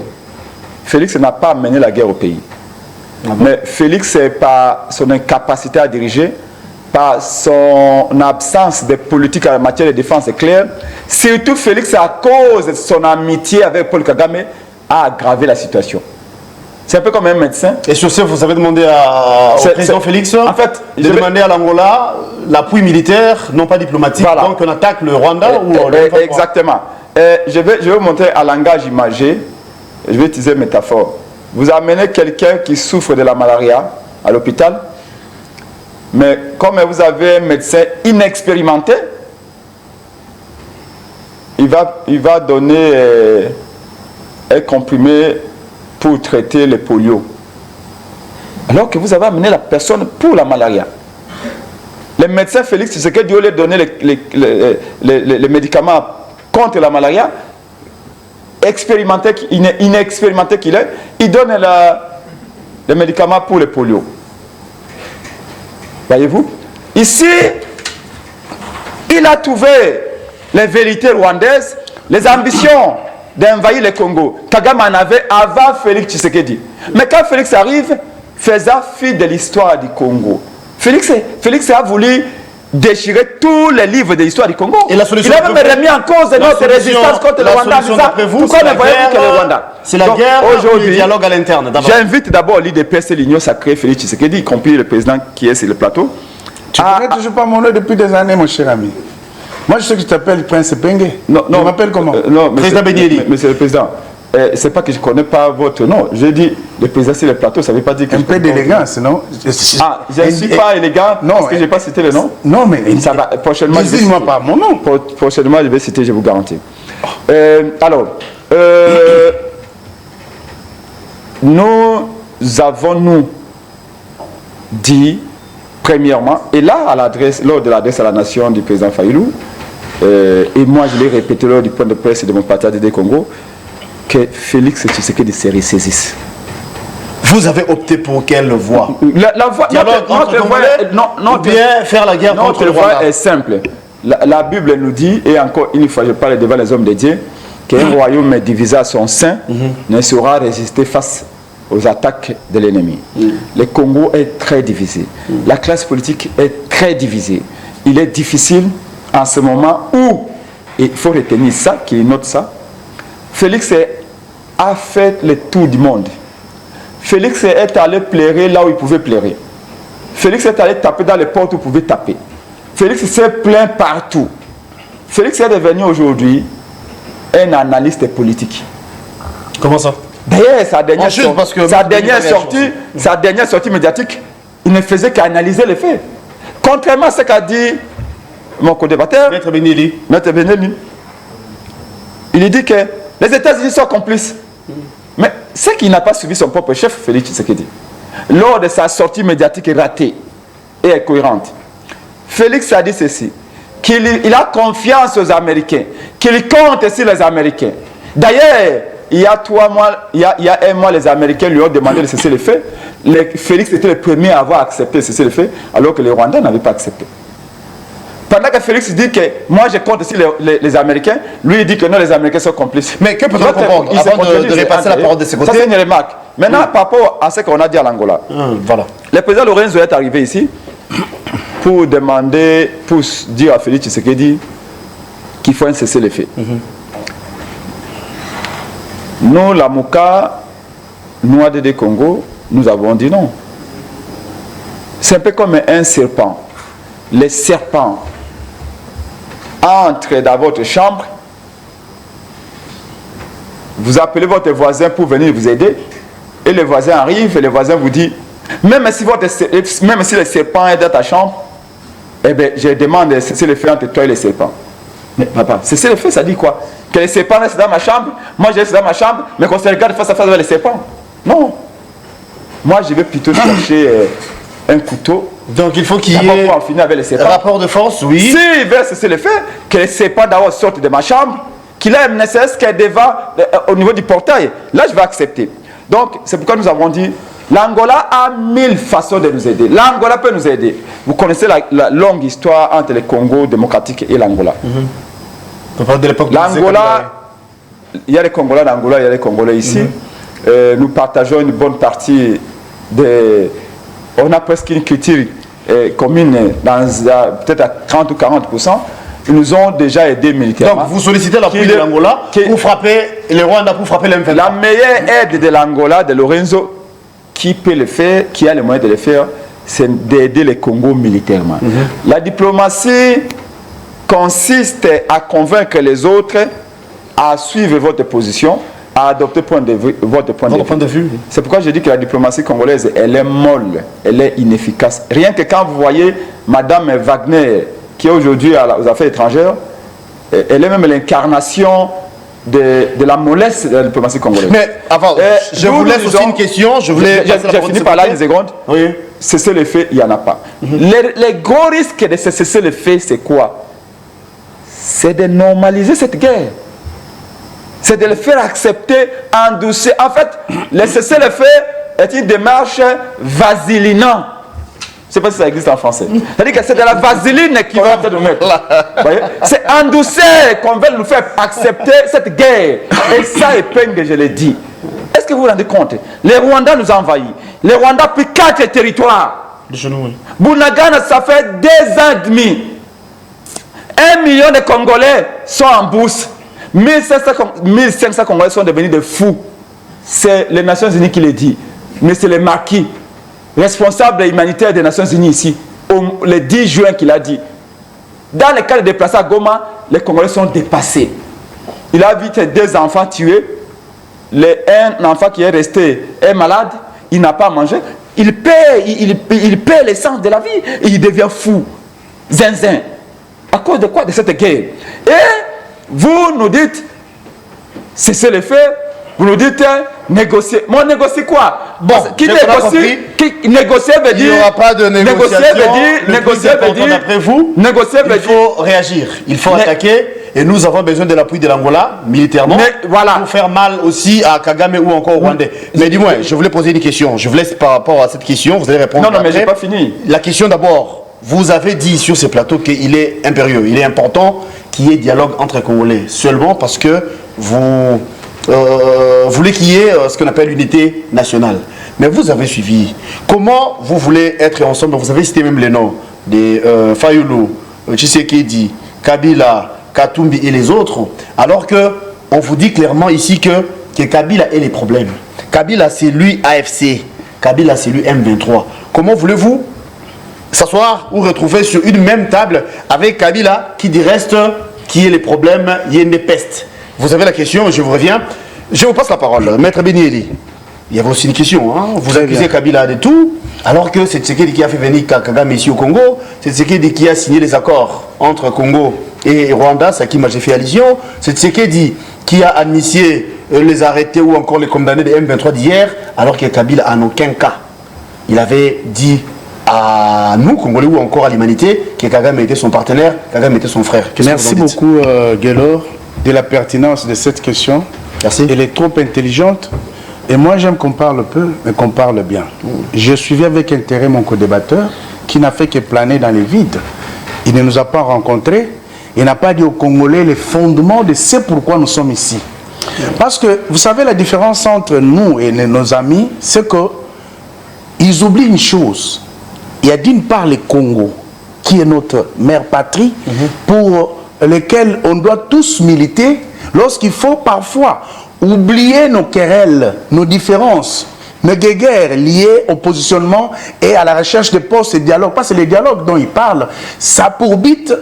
Félix n'a pas mené la guerre au pays. Mais Félix, par son incapacité à diriger, par son absence de politique en matière de défense claire, surtout Félix, à cause de son amitié avec Paul Kagame, a aggravé la situation. C'est un peu comme un médecin. Et sur ce, vous avez demandé au président Félix en fait, de demander à l'Angola l'appui militaire, non pas diplomatique, voilà. Donc on attaque le Rwanda ou le exactement. Je vais vous montrer un langage imagé, je vais utiliser une métaphore. Vous amenez quelqu'un qui souffre de la malaria à l'hôpital, mais comme vous avez un médecin inexpérimenté, il va donner un comprimé pour traiter le polio. Alors que vous avez amené la personne pour la malaria. Les médecins Félix Tshisekedi, au lieu de donner les médicaments contre la malaria, inexpérimenté qu'il est, il donne les médicaments pour le polio. Voyez-vous? Ici, il a trouvé les vérités rwandaises, les ambitions d'envahir le Congo. Kagame en avait avant Félix Tshisekedi. Mais quand Félix arrive, faisant fi de l'histoire du Congo, Félix a voulu déchirer tous les livres de l'histoire du Congo. Et la solution, il a même remis en cause notre résistance contre le Rwanda. Pourquoi ne voyez-vous que le Rwanda? C'est la guerre ou le dialogue à l'interne. J'invite d'abord l'IDPS et l'Union sacrée, Félix Tshisekedi, y compris le président qui est sur le plateau. Tu ne connais toujours pas mon nom depuis des années, mon cher ami. Moi, je sais que tu t'appelles Prince Penge. Non, tu m'appelles comment? Non, président Benyeli. Monsieur le Président, c'est pas que je ne connais pas votre nom. J'ai dit le président sur le plateau, ça ne veut pas dire que. Un peu d'élégance, non? Ah, je ne suis pas élégant parce que je n'ai pas cité le nom. Non, mais. Ça va, prochainement. Dis-moi pas mon nom. Prochainement, je vais citer, je vous garantis. Alors, nous avons dit, premièrement, et là, lors de l'adresse à la nation du président Fayulu, et moi je l'ai répété lors du point de presse de mon parti ADD Congo, que Félix Tshisekedi se ressaisisse. Vous avez opté pour quelle voie? La voie, notre voie, bien faire la guerre contre le Rwanda. Notre voie est simple. La Bible nous dit, et encore une fois je parle devant les hommes de Dieu, qu'un royaume divisé à son sein ne saura résister face aux attaques de l'ennemi. Le Congo est très divisé. La classe politique est très divisée. Il est difficile en ce moment où, et il faut retenir ça, qu'il note ça, Félix a fait le tour du monde. Félix est allé pleurer là où il pouvait pleurer. Félix est allé taper dans les portes où il pouvait taper. Félix s'est plaint partout. Félix est devenu aujourd'hui un analyste politique. Comment ça? D'ailleurs, sa dernière sortie médiatique, il ne faisait qu'analyser les faits. Contrairement à ce qu'a dit mon co-débatteur, Maître Benyeli. Il dit que les États-Unis sont complices. Mais c'est qu'il n'a pas suivi son propre chef, Félix Tshisekedi. lors de sa sortie médiatique ratée et incohérente, Félix a dit ceci, qu'il a confiance aux Américains, qu'il compte sur les Américains. D'ailleurs, il y a 3 mois, il y a 1 mois, les Américains lui ont demandé de cesser le feu. Félix était le premier à avoir accepté de cesser le feu, alors que les Rwandais n'avaient pas accepté. Pendant que Félix dit que moi je compte sur les Américains, lui il dit que non, les Américains sont complices. Mais que peut-on comprendre avant de repasser la parole de ce côté? Ça c'est une remarque. Maintenant, par rapport à ce qu'on a dit à l'Angola, voilà. Le président Lorenzo est arrivé ici pour demander, pour dire à Félix Tshisekedi qu'il faut un cessez-le-feu. Nous, la Mouka, nous, ADD Congo, nous avons dit non. C'est un peu comme un serpent. Les serpents entrent dans votre chambre, vous appelez votre voisin pour venir vous aider, et le voisin arrive et le voisin vous dit, même si le serpent est dans ta chambre, eh bien, je demande de cesser le feu entre toi et le serpent. Mais papa, cesser le feu, ça dit quoi? Que le serpent reste dans ma chambre, moi je reste dans ma chambre, mais qu'on se regarde face à face avec le serpent? Non. Moi, je vais plutôt chercher un couteau. Donc il faut qu'il y ait un rapport de force, oui. S'il veut cesser le fait, que le serpent d'abord sorte de ma chambre, qu'il ait ne serait-ce qu'un devant au niveau du portail, là je vais accepter. Donc c'est pourquoi nous avons dit, l'Angola a 1000 façons de nous aider. L'Angola peut nous aider. Vous connaissez la longue histoire entre le Congo démocratique et l'Angola. On parle de l'époque de l'Angola, il y a les Congolais d'Angola, il y a les Congolais ici. Nous partageons une bonne partie de... On a presque une culture commune, peut-être à 30 ou 40%. Ils nous ont déjà aidés militairement. Donc vous sollicitez l'appui de l'Angola pour frapper le Rwanda, pour frapper l'M23. La meilleure aide de l'Angola, de Lorenzo, qui peut le faire, qui a les moyens de le faire, c'est d'aider les Congo militairement. La diplomatie consiste à convaincre les autres à suivre votre position, à adopter votre point de vue. C'est pourquoi je dis que la diplomatie congolaise, elle est molle, elle est inefficace. Rien que quand vous voyez Madame Wagner, qui est aujourd'hui aux affaires étrangères, elle est même l'incarnation de la mollesse de la diplomatie congolaise. Mais avant, je vous laisse aussi une question. Je voulais j'ai fini par là une seconde. Oui. Cesser le fait, il n'y en a pas. Les gros risques de cesser le fait, c'est quoi? C'est de normaliser cette guerre. C'est de le faire accepter, endosser. En fait, le cessez-le-feu est une démarche vaselinante. Je ne sais pas si ça existe en français. C'est-à-dire que c'est de la vaseline qui va nous mettre. C'est endosser qu'on veut nous faire accepter cette guerre. Et ça est peine que je l'ai dit. Est-ce que vous vous rendez compte? Les Rwandais nous ont envahis. Les Rwandais ont pris 4 territoires. Bunagana, ça fait 2 ans et demi. 1 million de Congolais sont en bourse. 1500 Congolais sont devenus des fous. C'est les Nations Unies qui le dit. Mais c'est le marquis, responsable humanitaire des Nations Unies ici, le 10 juin qu'il a dit. Dans le cas de déplacés à Goma, les Congolais sont dépassés. Il a vu 2 enfants tués. Un enfant qui est resté est malade, il n'a pas mangé. Il perd l'essence de la vie et il devient fou. Zinzin. À cause de quoi? De cette guerre. Et vous nous dites, cessez le feu, vous nous dites, négocier. Moi, négocier quoi? Bon, qui négocie? Négocier veut dire... Il n'y aura pas de négociation. Négocier veut dire... D'après vous, il faut réagir, il faut attaquer. Et nous avons besoin de l'appui de l'Angola, militairement, pour faire mal aussi à Kagame ou encore au Rwandais. Mais dis-moi, je voulais poser une question. Je vous laisse par rapport à cette question, vous allez répondre. Non, mais je n'ai pas fini. La question d'abord. Vous avez dit sur ce plateau qu'il est impérieux, il est important qu'il y ait dialogue entre Congolais, seulement parce que vous voulez qu'il y ait ce qu'on appelle l'unité nationale. Mais vous avez suivi. Comment vous voulez être ensemble? Vous avez cité même les noms de Fayulu, Tshisekedi, Kabila, Katumbi et les autres, alors qu'on vous dit clairement ici que Kabila ait les problèmes. Kabila c'est lui AFC, Kabila c'est lui M23. Comment voulez-vous s'asseoir ou retrouver sur une même table avec Kabila qui dit reste, qui est les problèmes, il y a une peste? Vous avez la question, je vous reviens. Je vous passe la parole. Maître Benieli, il y avait aussi une question. Hein? Vous accusez Kabila de tout, alors que c'est Tshisekedi qui a fait venir Kagame ici au Congo, c'est Tshisekedi qui a signé les accords entre Congo et Rwanda, c'est à qui moi j'ai fait allusion, c'est Tshisekedi qui a initié les arrêtés ou encore les condamnés des M23 d'hier, alors que Kabila en aucun cas. il avait dit à nous, Congolais, ou encore à l'humanité, que Kagame était son partenaire, Kagame était son frère. Merci beaucoup, Guélor, de la pertinence de cette question. Merci. Elle est trop intelligente. Et moi, j'aime qu'on parle peu, mais qu'on parle bien. Je suivi avec intérêt mon co-débatteur, qui n'a fait que planer dans les vides. Il ne nous a pas rencontrés. Il n'a pas dit aux Congolais les fondements de ce pourquoi nous sommes ici. Parce que, vous savez, la différence entre nous et nos amis, c'est qu'ils oublient une chose. Il y a d'une part le Congo, qui est notre mère patrie, pour lequel on doit tous militer, lorsqu'il faut parfois oublier nos querelles, nos différences, nos guerres liées au positionnement et à la recherche de postes et de dialogues. Parce que les dialogues dont il parle, ça a pour but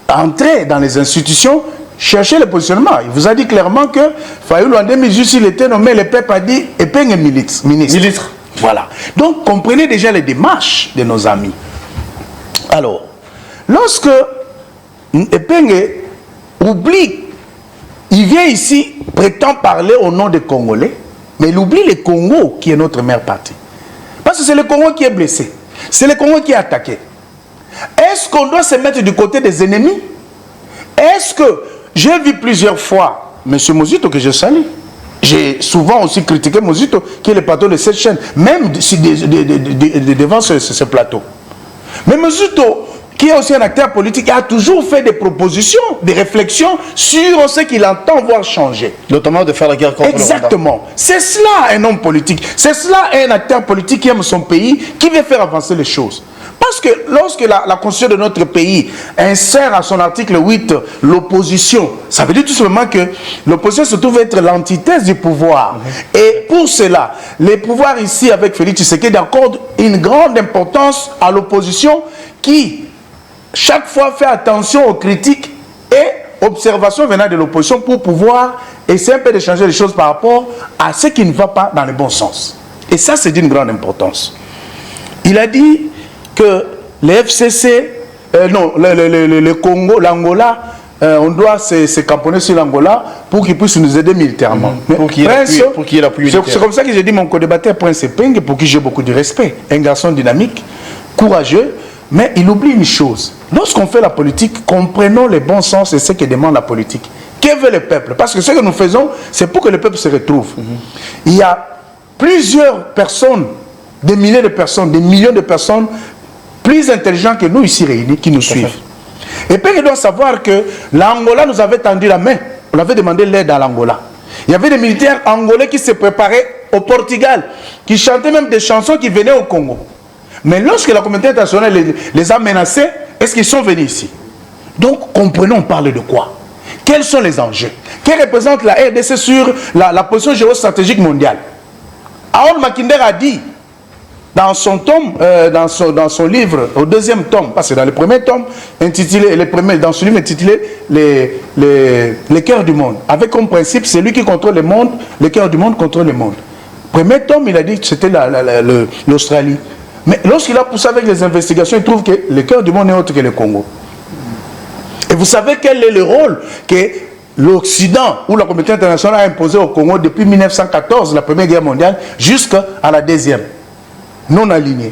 entrer dans les institutions, chercher le positionnement. Il vous a dit clairement que Fayoulou en 2018, il était nommé, le peuple a dit Epeng ministre. Voilà. Donc, comprenez déjà les démarches de nos amis. Alors, lorsque Epeng oublie, il vient ici, prétend parler au nom des Congolais, mais il oublie le Congo qui est notre mère patrie. Parce que c'est le Congo qui est blessé. C'est le Congo qui est attaqué. Est-ce qu'on doit se mettre du côté des ennemis? Est-ce que j'ai vu plusieurs fois M. Mozito, que je salue, j'ai souvent aussi critiqué Mozito, qui est le plateau de cette chaîne, même devant ce plateau. Mais Mozito, qui est aussi un acteur politique, a toujours fait des propositions, des réflexions sur ce qu'il entend voir changer. Notamment de faire la guerre contre le Rwanda. Exactement. C'est cela un homme politique. C'est cela un acteur politique qui aime son pays, qui veut faire avancer les choses. Parce que lorsque la Constitution de notre pays insère à son article 8 l'opposition, ça veut dire tout simplement que l'opposition se trouve être l'antithèse du pouvoir. Et pour cela, les pouvoirs ici avec Félix Tshisekedi accordent une grande importance à l'opposition qui, chaque fois, fait attention aux critiques et observations venant de l'opposition pour pouvoir essayer un peu de changer les choses par rapport à ce qui ne va pas dans le bon sens. Et ça, c'est d'une grande importance. Il a dit que les FCC, le Congo, l'Angola, on doit se camponner sur l'Angola pour qu'ils puissent nous aider militairement. Pour qu'il y ait l'appui militaire. C'est comme ça que j'ai dit mon co-débatteur Prince Epeng, pour qui j'ai beaucoup de respect. Un garçon dynamique, courageux, mais il oublie une chose. Lorsqu'on fait la politique, comprenons le bon sens et ce que demande la politique. Que veut le peuple? Parce que ce que nous faisons, c'est pour que le peuple se retrouve. Il y a plusieurs personnes, des milliers de personnes, des millions de personnes plus intelligents que nous ici réunis qui nous suivent. Et puis il doit savoir que l'Angola nous avait tendu la main. On avait demandé l'aide à l'Angola. Il y avait des militaires angolais qui se préparaient au Portugal, qui chantaient même des chansons qui venaient au Congo. Mais lorsque la communauté internationale les a menacés, est-ce qu'ils sont venus ici? Donc comprenons, on parle de quoi? Quels sont les enjeux? Que représente la RDC sur la position géostratégique mondiale? Aoun Makinder a dit dans son tome, dans son livre, au deuxième tome, parce que dans le premier tome, dans son livre intitulé Les cœurs du monde, avec comme principe, celui qui contrôle le monde, les cœurs du monde contrôle le monde. Premier tome, il a dit que c'était l'Australie. Mais lorsqu'il a poussé avec les investigations, il trouve que le cœur du monde est autre que le Congo. Et vous savez quel est le rôle que l'Occident ou la communauté internationale a imposé au Congo depuis 1914, la Première Guerre mondiale, jusqu'à la Deuxième. Non aligné.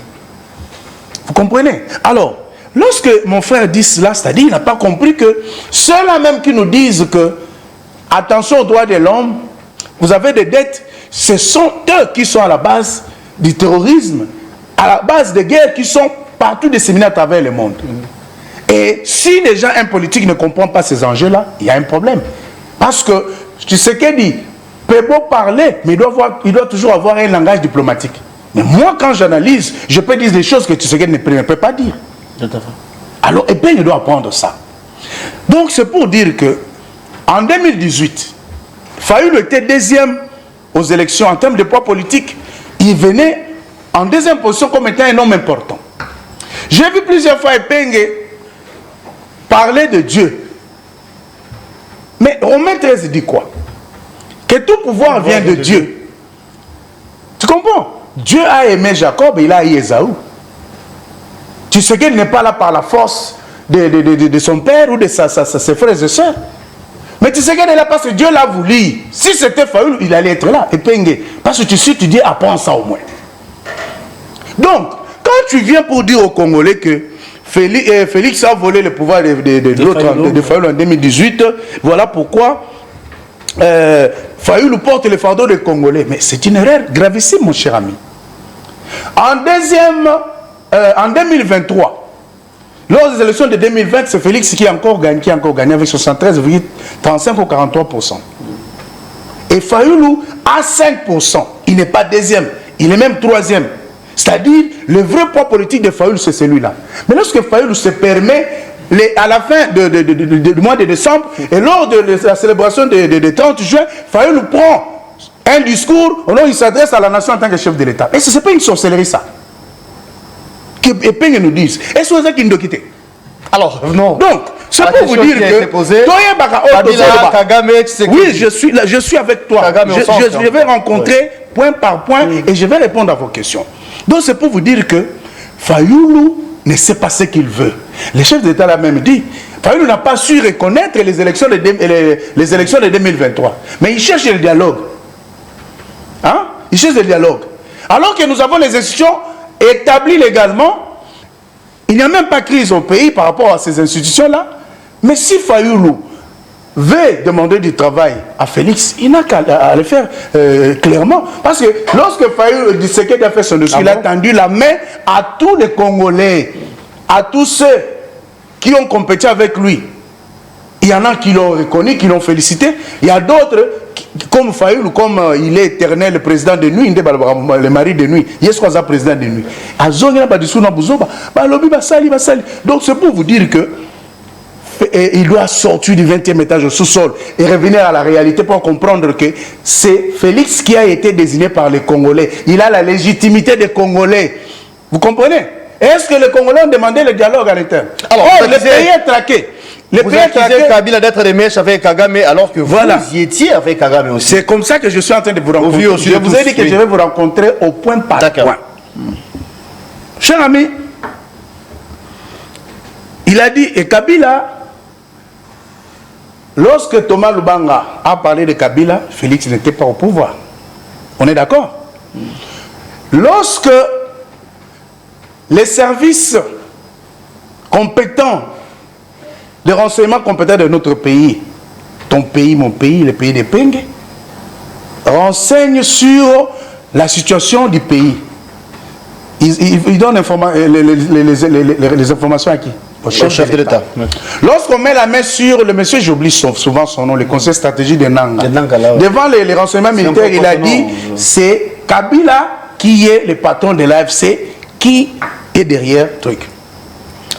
Vous comprenez? Alors, lorsque mon frère dit cela, c'est-à-dire qu'il n'a pas compris que ceux-là même qui nous disent que attention aux droits de l'homme, vous avez des dettes, ce sont eux qui sont à la base du terrorisme, à la base des guerres qui sont partout disséminées à travers le monde. Et si déjà un politique ne comprend pas ces enjeux-là, il y a un problème. Parce que Tshisekedi peut beau parler, mais il doit toujours avoir un langage diplomatique. Mais moi, quand j'analyse, je peux dire des choses que Tshisekedi ne peut pas dire. Alors, et bien, il doit apprendre ça. Donc, c'est pour dire que en 2018, Fayoulou était deuxième aux élections en termes de poids politique. Il venait en deuxième position comme étant un homme important. J'ai vu plusieurs fois Epeng parler de Dieu. Mais Romains 13 dit quoi? Que tout pouvoir vient de Dieu. Tu comprends? Dieu a aimé Jacob et il a haï Ésaü. Tu sais qu'il n'est pas là par la force de son père ou de ses frères et sœurs. Mais tu sais qu'il est là parce que Dieu l'a voulu. Si c'était Fayoulou, il allait être là. Et Penge. Parce que tu sais, tu dis, apprends ça au moins. Donc, quand tu viens pour dire aux Congolais que Félix a volé le pouvoir de Fayoulou en 2018, voilà pourquoi Fayoulou porte le fardeau des Congolais. Mais c'est une erreur gravissime, mon cher ami. En 2023, lors des élections de 2020, c'est Félix qui a encore gagné avec 73,35 ou 43%. Et Fayoulou a 5%. Il n'est pas deuxième, il est même troisième. C'est-à-dire, le vrai poids politique de Fayoulou, c'est celui-là. Mais lorsque Fayoulou se permet, à la fin du mois de décembre, et lors de la célébration de 30 juin, Fayoulou prend un discours, alors il s'adresse à la nation en tant que chef de l'État. Et ce n'est pas une sorcellerie, ça. Que Epeng nous dise. Et c'est ça qu'il nous quitte. Alors, non. Donc, c'est pour vous dire que... Oui, je suis avec toi. Je vais rencontrer point par point et je vais répondre à vos questions. Donc, c'est pour vous dire que Fayoulou ne sait pas ce qu'il veut. Le chef d'État l'a même dit. Fayoulou n'a pas su reconnaître les élections de 2023. Mais il cherche le dialogue. Hein? Il cherche le dialogue. Alors que nous avons les institutions établies légalement, il n'y a même pas de crise au pays par rapport à ces institutions-là. Mais si Fayoulou veut demander du travail à Félix, il n'a qu'à le faire clairement. Parce que lorsque Fayoulou Tshisekedi a fait son dossier, il a tendu la main à tous les Congolais, à tous ceux qui ont compétit avec lui. Il y en a qui l'ont reconnu, qui l'ont félicité. Il y a d'autres, comme Fayoulou, comme il est éternel, le président de Nuit, le mari de Nuit, il est le président de Nuit. Donc c'est pour vous dire que il doit sortir du 20e étage au sous-sol et revenir à la réalité pour comprendre que c'est Félix qui a été désigné par les Congolais. Il a la légitimité des Congolais. Vous comprenez? Est-ce que les Congolais ont demandé le dialogue à l'interne? Alors, le pays est traqué. Vous accusez Kabila d'être des mèches avec Kagame alors que vous y étiez avec Kagame aussi. C'est comme ça que je suis en train de vous rencontrer. Je vous ai dit que je vais vous rencontrer au point par point. Cher ami, il a dit, et Kabila, lorsque Thomas Lubanga a parlé de Kabila, Félix n'était pas au pouvoir. On est d'accord? Lorsque les services compétents, les renseignements compétents de notre pays, ton pays, mon pays, le pays des Peng, renseignent sur la situation du pays. Ils donnent les informations à qui? Au chef de l'État. Lorsqu'on met la main sur le monsieur, j'oublie souvent son nom, le conseil stratégique de Nanga. Devant les renseignements militaires, il a dit c'est Kabila qui est le patron de l'AFC, qui est derrière le truc.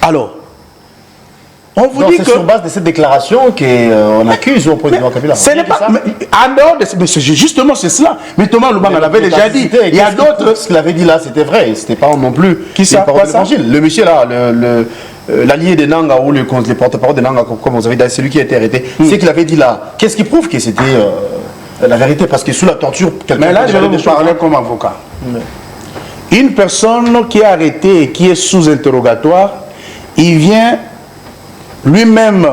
Alors, on vous dit que... c'est sur base de cette déclaration qu'on accuse au président Kabila. Ce n'est pas... En dehors de... Justement, c'est cela. Mais Thomas Lubanga l'avait déjà dit. Il y a d'autres... Ce qu'il avait dit là, c'était vrai. C'était pas non plus... Qui ça? Le monsieur là, l'allié de Nanga ou le porte-parole de Nanga, comme vous avez dit, celui qui a été arrêté, c'est qu'il avait dit là. Qu'est-ce qui prouve que c'était la vérité? Parce que sous la torture... Mais là, je vais vous parler comme avocat. Une personne qui est arrêtée et qui est sous interrogatoire, il vient lui-même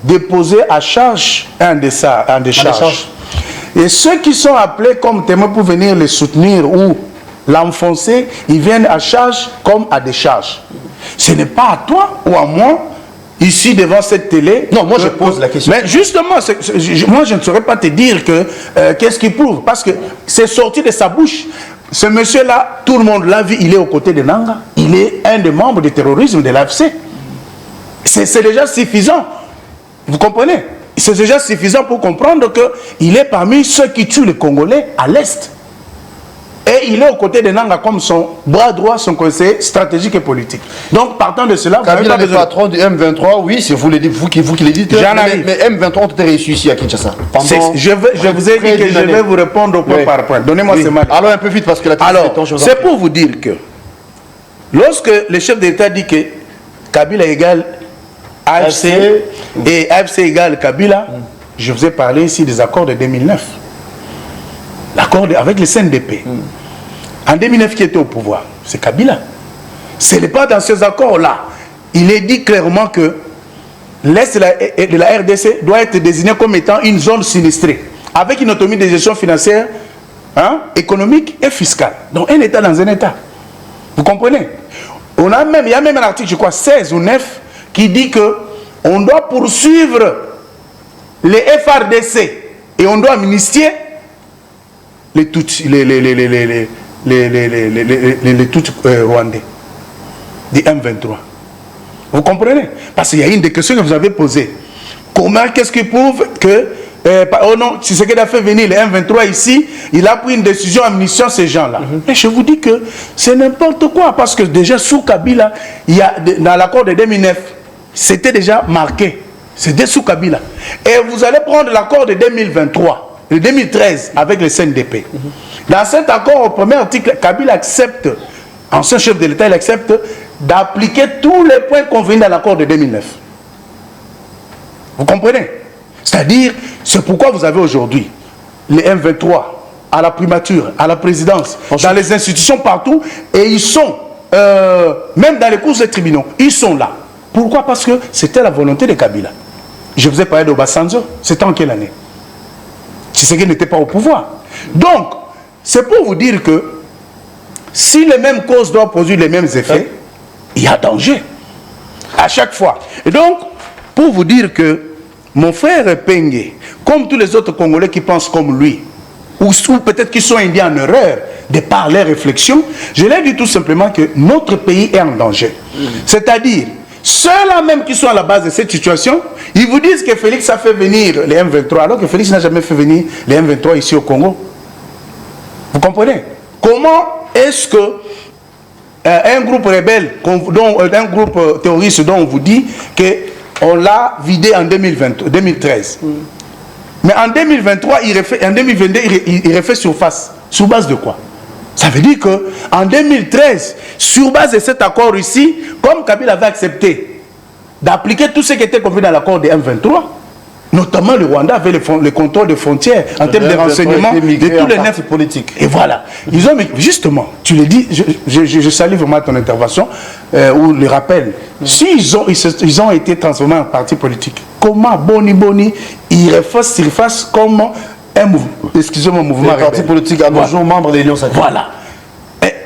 déposer à charge un décharge. Et ceux qui sont appelés comme témoins pour venir les soutenir ou l'enfoncer, ils viennent à charge comme à décharge. Ce n'est pas à toi ou à moi, ici devant cette télé. Non, moi je pose la question. Mais justement, moi je ne saurais pas te dire que qu'est-ce qu'il prouve, parce que c'est sorti de sa bouche. Ce monsieur-là, tout le monde l'a vu, il est aux côtés de Nanga. Il est un des membres du terrorisme de l'AFC. C'est déjà suffisant. Vous comprenez? C'est déjà suffisant pour comprendre qu'il est parmi ceux qui tuent les Congolais à l'Est. Et il est aux côtés de Nanga comme son bras droit, son conseiller stratégique et politique. Donc, partant de cela... Kabila, le patron du M23, oui, c'est vous qui le dites. Mais M23 ont été reçus ici à Kinshasa. Je vous ai dit que je vais vous répondre au point par point. Donnez-moi ces mal. Alors, un peu vite, parce que la question... c'est pour vous dire que lorsque le chef d'État dit que Kabila égale AFC et AFC égale Kabila, je vous ai parlé ici des accords de 2009. L'accord avec le CNDP. En 2009, qui était au pouvoir? C'est Kabila. Ce n'est pas dans ces accords-là. Il est dit clairement que l'Est de la RDC doit être désigné comme étant une zone sinistrée, avec une autonomie de gestion financière, économique et fiscale. Donc un État dans un État. Vous comprenez? Il y a même un article, je crois, 16 ou 9, qui dit que on doit poursuivre les FRDC et on doit amnistier les Tutsis, les Tutsis rwandais, du M23. Vous comprenez? Parce qu'il y a une des questions que vous avez posées. Comment, qu'est-ce qui prouve que, oh non, si c'est qu'il a fait venir les M23 ici, il a pris une décision amnistiant ces gens-là. Mais je vous dis que c'est n'importe quoi, parce que déjà sous Kabila, il y a, dans l'accord de 2009, c'était déjà marqué. C'était sous Kabila. Et vous allez prendre l'accord de 2023, de 2013, avec le CNDP. Dans cet accord, au premier article, Kabila accepte, ancien chef de l'État, il accepte d'appliquer tous les points convenus dans l'accord de 2009. Vous comprenez? C'est-à-dire, c'est pourquoi vous avez aujourd'hui les M23 à la primature, à la présidence, dans les institutions partout, et ils sont, même dans les cours des tribunaux, ils sont là. Pourquoi? Parce que c'était la volonté de Kabila. Je vous ai parlé d'Obasanjo, c'était en quelle année? Tshisekedi n'était pas au pouvoir. Donc, c'est pour vous dire que si les mêmes causes doivent produire les mêmes effets, il y a danger. À chaque fois. Et donc, pour vous dire que mon frère Pengue, comme tous les autres Congolais qui pensent comme lui, ou peut-être qu'ils sont indiens en erreur de par leurs réflexions, je leur dis tout simplement que notre pays est en danger. C'est-à-dire, ceux-là même qui sont à la base de cette situation, ils vous disent que Félix a fait venir les M23, alors que Félix n'a jamais fait venir les M23 ici au Congo. Vous comprenez? Comment est-ce que un groupe rebelle, un groupe terroriste dont on vous dit qu'on l'a vidé en 2013, mais en 2023, en 2022, il refait surface. Sur base de quoi? Ça veut dire qu'en 2013, sur base de cet accord ici, comme Kabila avait accepté d'appliquer tout ce qui était convenu dans l'accord de M23, notamment le Rwanda avait le contrôle des frontières en termes de renseignement de tous les neuf politiques. Et voilà. Ils ont, justement, tu le dis, je salue vraiment ton intervention, ou le rappel. S'ils ont été transformés en parti politique, comment Boni, ils refassent surface comme un mouvement, excusez-moi, mouvement rebelle. Parti politique à nos jours membres de l'Union sacrée. Voilà.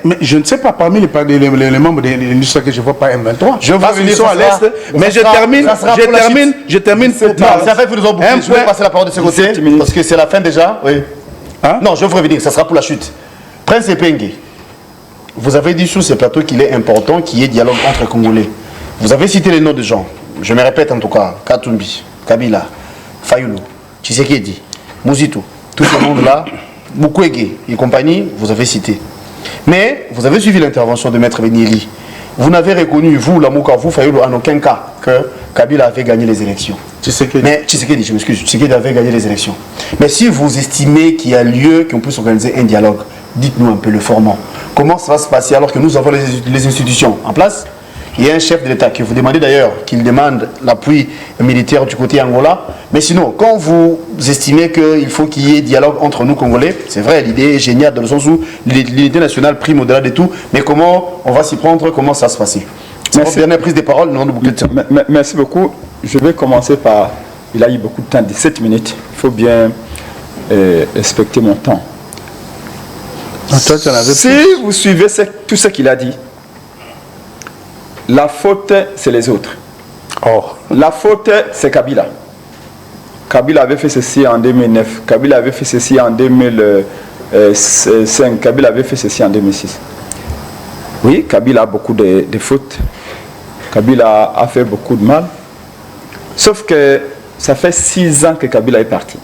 Mais je ne sais pas, parmi les membres de l'Union sacrée, je ne vois pas M23. Je vois venir à l'Est, mais je termine pour parler. Ça fait que nous avons beaucoup. Je vais passer la parole de ce côté, parce que c'est la fin déjà. Oui. Hein? Non, je vais revenir, ça sera pour la chute. Prince Pengue, vous avez dit sur ce plateau qu'il est important qu'il y ait dialogue entre Congolais. Vous avez cité les noms de gens. Je me répète en tout cas, Katumbi, Kabila, Fayulu, Tshisekedi, Mouzito, tous ces noms-là, Mukwege et compagnie, vous avez cité. Mais vous avez suivi l'intervention de Maître Benili. Vous n'avez reconnu, vous, Lamouka, vous, Fayulu, en aucun cas que Kabila avait gagné les élections. Tshisekedi, je m'excuse, Tshisekedi avait gagné les élections. Mais si vous estimez qu'il y a lieu qu'on puisse organiser un dialogue, dites-nous un peu le format. Comment ça va se passer alors que nous avons les institutions en place? Il y a un chef de l'État qui vous demandez d'ailleurs qu'il demande l'appui militaire du côté Angola. Mais sinon, quand vous estimez qu'il faut qu'il y ait dialogue entre nous Congolais, c'est vrai, l'idée est géniale dans le sens où l'unité nationale prime au-delà de tout. Mais comment on va s'y prendre? Comment ça va se passer? C'est votre dernière prise de parole, non, de boucler de temps. Merci beaucoup. Je vais commencer par... Il a eu beaucoup de temps, 17 minutes. Il faut bien respecter mon temps. Si vous suivez tout ce qu'il a dit, la faute, c'est les autres. La faute, c'est Kabila. Kabila avait fait ceci en 2009. Kabila avait fait ceci en 2005. Kabila avait fait ceci en 2006. Oui, Kabila a beaucoup de fautes. Kabila a fait beaucoup de mal. Sauf que ça fait 6 ans que Kabila est parti.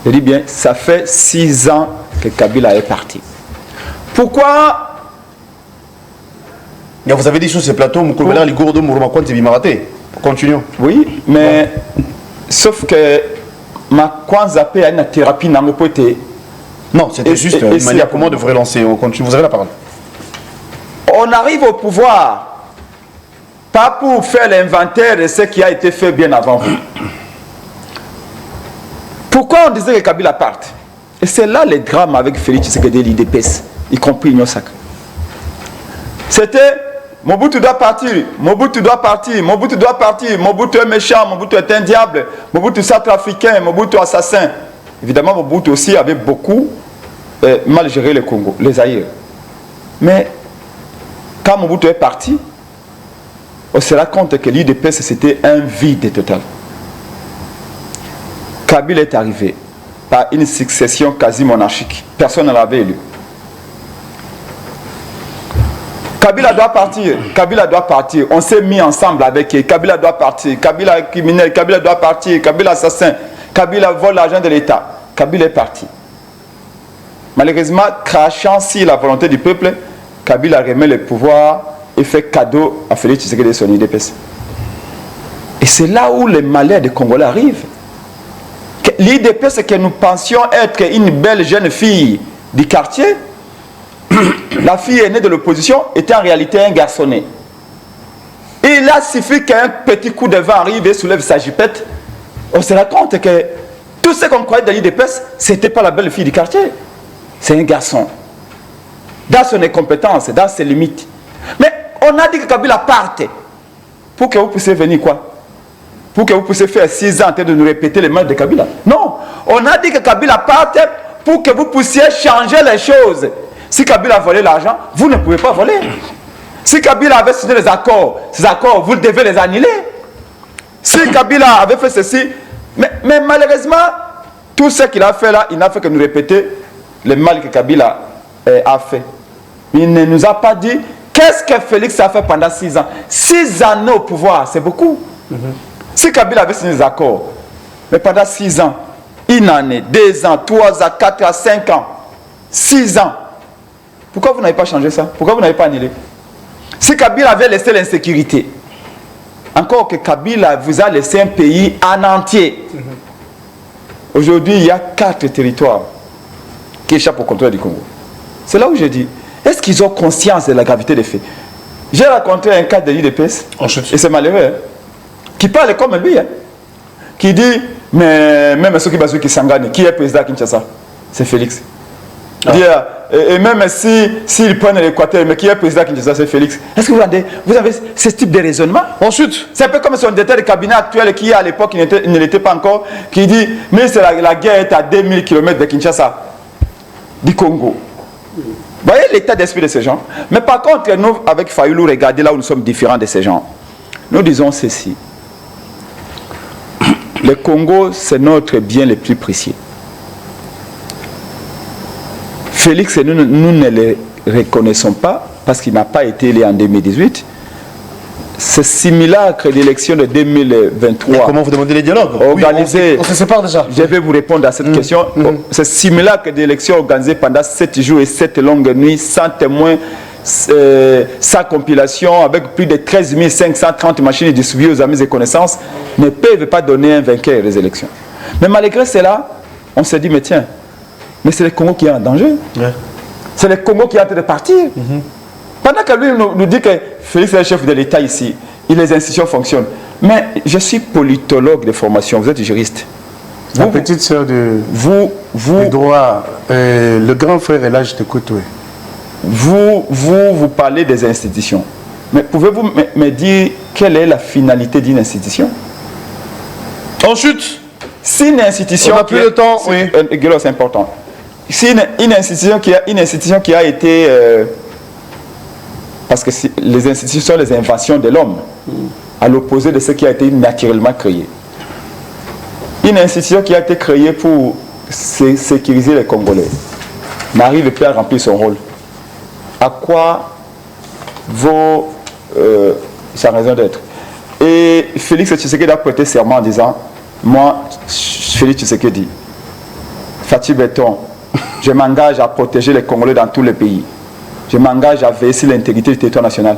Je dis bien, ça fait 6 ans que Kabila est parti. Pourquoi? Vous avez dit sur ce plateau, Moukoubela, Ligourdo, Mouroumakwante, Bimarate. Continuons. Oui, mais sauf que ma Kwanzapé a une thérapie n'a pas été. Non, c'était juste une manière comment on devrait lancer. On continue. Vous avez la parole. On arrive au pouvoir pas pour faire l'inventaire de ce qui a été fait bien avant vous. Pourquoi on disait que Kabila parte? Et c'est là le drame avec Félix Tshisekedi et l'IDPS, y compris l'Union sacrée. C'était Mobutu doit partir, Mobutu doit partir, Mobutu doit partir, Mobutu est méchant, Mobutu est un diable, Mobutu centrafricain, Mobutu assassin. Évidemment, Mobutu aussi avait beaucoup mal géré le Congo, les Zaïre. Mais Quand Mobutu est parti, on se rend compte que l'UDPS c'était un vide total. Kabila est arrivé par une succession quasi monarchique. Personne ne l'avait élu. Kabila doit partir. Kabila doit partir. On s'est mis ensemble avec eux. Kabila doit partir. Kabila criminel. Kabila doit partir. Kabila assassin. Kabila vole l'argent de l'État. Kabila est parti. Malheureusement, crachant sur la volonté du peuple, Kabila remet le pouvoir et fait cadeau à Félix Tshisekedi de son UDPS. Et c'est là où les malheurs des Congolais arrivent. L'UDPS que nous pensions être une belle jeune fille du quartier, la fille aînée de l'opposition était en réalité un garçonnet. Et il a suffi qu'un petit coup de vent arrive et soulève sa jupette. On se rend compte que tout ce qu'on croyait de l'UDPS, ce n'était pas la belle fille du quartier. C'est un garçon. Dans son incompétence, dans ses limites. Mais on a dit que Kabila parte. Pour que vous puissiez venir quoi? Pour que vous puissiez faire 6 ans en train de nous répéter les mal de Kabila. Non. On a dit que Kabila parte pour que vous puissiez changer les choses. Si Kabila a volé l'argent, vous ne pouvez pas voler. Si Kabila avait signé les accords, ces accords, vous devez les annuler. Si Kabila avait fait ceci, mais malheureusement, tout ce qu'il a fait là, il n'a fait que nous répéter le mal que Kabila a fait. Il ne nous a pas dit qu'est-ce que Félix a fait pendant 6 ans. 6 années au pouvoir, c'est beaucoup. Si Kabila avait signé des accords, mais pendant 6 ans, 1 année, 2 ans, 3 ans, 4 ans, 5 ans, 6 ans, pourquoi vous n'avez pas changé ça? Pourquoi vous n'avez pas annulé? Si Kabila avait laissé l'insécurité, encore que Kabila vous a laissé un pays en entier. Aujourd'hui, il y a 4 territoires qui échappent au contrôle du Congo. C'est là où je dis, est-ce qu'ils ont conscience de la gravité des faits? J'ai rencontré un cadre de l'UDPS, et c'est malheureux, qui parle comme lui, qui dit, mais même ceux qui s'engagent, qui est président à Kinshasa? C'est Félix. Dit, et même s'ils prennent l'Équateur, mais qui est président à Kinshasa? C'est Félix. Est-ce que vous avez ce type de raisonnement? Ensuite, c'est un peu comme son directeur de cabinet actuel qui à l'époque ne l'était pas encore, qui dit, mais la guerre est à 2000 km de Kinshasa, du Congo. Vous voyez l'état d'esprit de ces gens. Mais par contre, nous, avec Fayoulou, regardez là où nous sommes différents de ces gens. Nous disons ceci. Le Congo, c'est notre bien le plus précieux. Félix, nous ne le reconnaissons pas parce qu'il n'a pas été élu en 2018. Ce simulacre d'élection de 2023. Mais comment vous demandez les dialogues? Organisé. Oui, on se sépare déjà. Je vais vous répondre à cette question. Ce simulacre d'élection organisé pendant 7 jours et 7 longues nuits, sans témoins, sans compilation, avec plus de 13 530 machines distribuées aux amis et connaissances, ne peuvent pas donner un vainqueur des élections. Mais malgré cela, on se dit, mais tiens, mais c'est le Congo qui est en danger. Ouais. C'est le Congo qui est en train de partir. Pendant que lui nous dit que Félix est le chef de l'État ici, les institutions fonctionnent. Mais je suis politologue de formation, vous êtes juriste. La petite sœur de du droit, le grand frère est là, je t'écoute, oui. Vous parlez des institutions. Mais pouvez-vous me dire quelle est la finalité d'une institution? Ensuite, si une institution... On n'a plus le temps, oui. C'est important. Si une institution qui a été... parce que les institutions sont les inventions de l'homme, à l'opposé de ce qui a été naturellement créé. Une institution qui a été créée pour sécuriser les Congolais n'arrive plus à remplir son rôle. À quoi vaut sa raison d'être? Et Félix Tshisekedi a prêté serment en disant, moi, Félix Tshisekedi, Fatih Béton, je m'engage à protéger les Congolais dans tous les pays. Je m'engage à veiller sur l'intégrité du territoire national.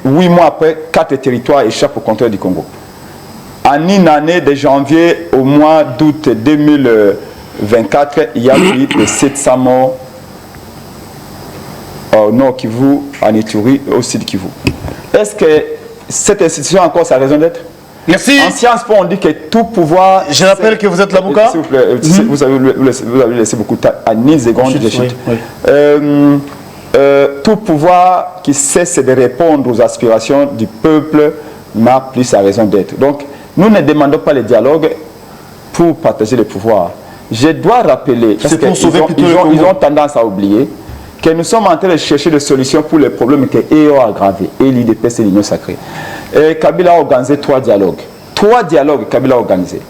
8 mois après, 4 territoires échappent au contrôle du Congo. En une année de janvier au mois d'août 2024, il y a plus de 700 morts au nord Kivu, en Ituri et au sud Kivu. Est-ce que cette institution a encore sa raison d'être? Merci. En Sciences Po, on dit que tout pouvoir... Je rappelle que vous êtes la Mouka. S'il vous plaît, vous avez laissé beaucoup de temps. À 10 secondes, je chute. Tout pouvoir qui cesse de répondre aux aspirations du peuple n'a plus sa raison d'être. Donc, nous ne demandons pas le dialogue pour partager le pouvoir. Je dois rappeler, parce qu'ils ont tendance à oublier, que nous sommes en train de chercher des solutions pour les problèmes que EO a aggravés, et l'IDPS et l'Union sacrée. Et Kabila a organisé 3 dialogues. 3 dialogues Kabila a organisé.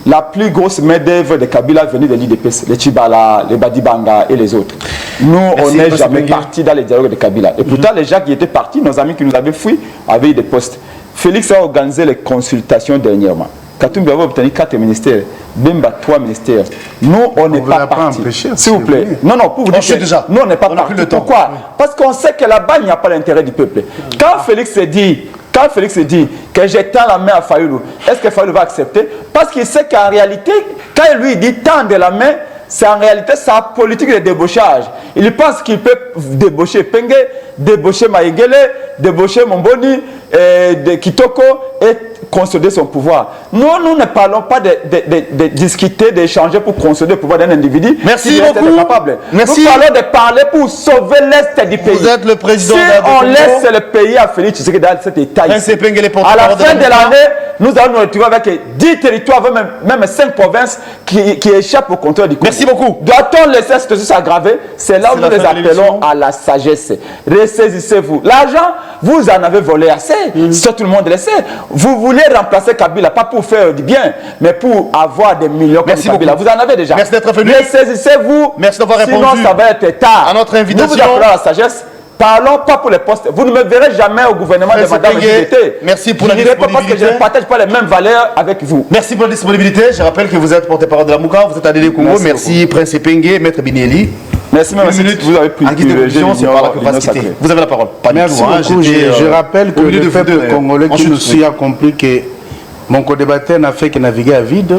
La plus grosse main-d'œuvre de Kabila venue de l'IDPS, les Tchibala, les Badibanga et les autres. Nous, on n'est jamais partis dans les dialogues de Kabila. Et pourtant, les gens qui étaient partis, nos amis qui nous avaient fui, avaient eu des postes. Félix a organisé les consultations dernièrement. Katumbi avait obtenu 4 ministères, Bemba 3 ministères. Nous, on n'est pas partis. S'il vous plaît. Non, pour vous dire que nous, on n'est pas partis. Pourquoi? Parce qu'on sait que là-bas, il n'y a pas l'intérêt du peuple. Quand Félix dit que j'étends la main à Fayoulou, est-ce que Fayoulou va accepter? Parce qu'il sait qu'en réalité, quand lui dit tendre la main, c'est en réalité sa politique de débauchage. Il pense qu'il peut débaucher Penge, débaucher Maïgele, débaucher Momboni, de Kitoko et consolider son pouvoir. Nous ne parlons pas de discuter, d'échanger pour consolider le pouvoir d'un individu. Merci beaucoup. Merci. Nous parlons de parler pour sauver l'Est du pays. Vous êtes le président. Si on laisse le pays à Félix Tshisekedi dans cet état ici, à la fin de l'année, nous allons nous retrouver avec 10 territoires, même 5 provinces qui échappent au contrôle du Congo. Merci beaucoup. Doit-on laisser cette situation s'aggraver? C'est là où nous les appelons à la sagesse. Ressaisissez-vous. L'argent, vous en avez volé assez. Ça, tout le monde le sait. Vous voulez remplacer Kabila, pas pour faire du bien, mais pour avoir des millions comme Kabila. Vous en avez déjà. Merci d'être venu. Ressaisissez-vous. Merci d'avoir répondu. Sinon, ça va être tard. À notre invitation. Nous vous appelons à la sagesse. Parlons pas pour les postes. Vous ne me verrez jamais au gouvernement de Madame JDT. Merci pour la disponibilité. Parce que je ne partage pas les mêmes valeurs avec vous. Merci pour la disponibilité. Je rappelle que vous êtes porte-parole de la Mouka, vous êtes à Délé Congo. Merci Prince Pengue, Maître Binieli. Merci, merci. Vous avez pris Vous avez la parole. Merci beaucoup. Je rappelle que le peuple congolais qui nous suit a compris que mon co-débatteur n'a fait que naviguer à vide.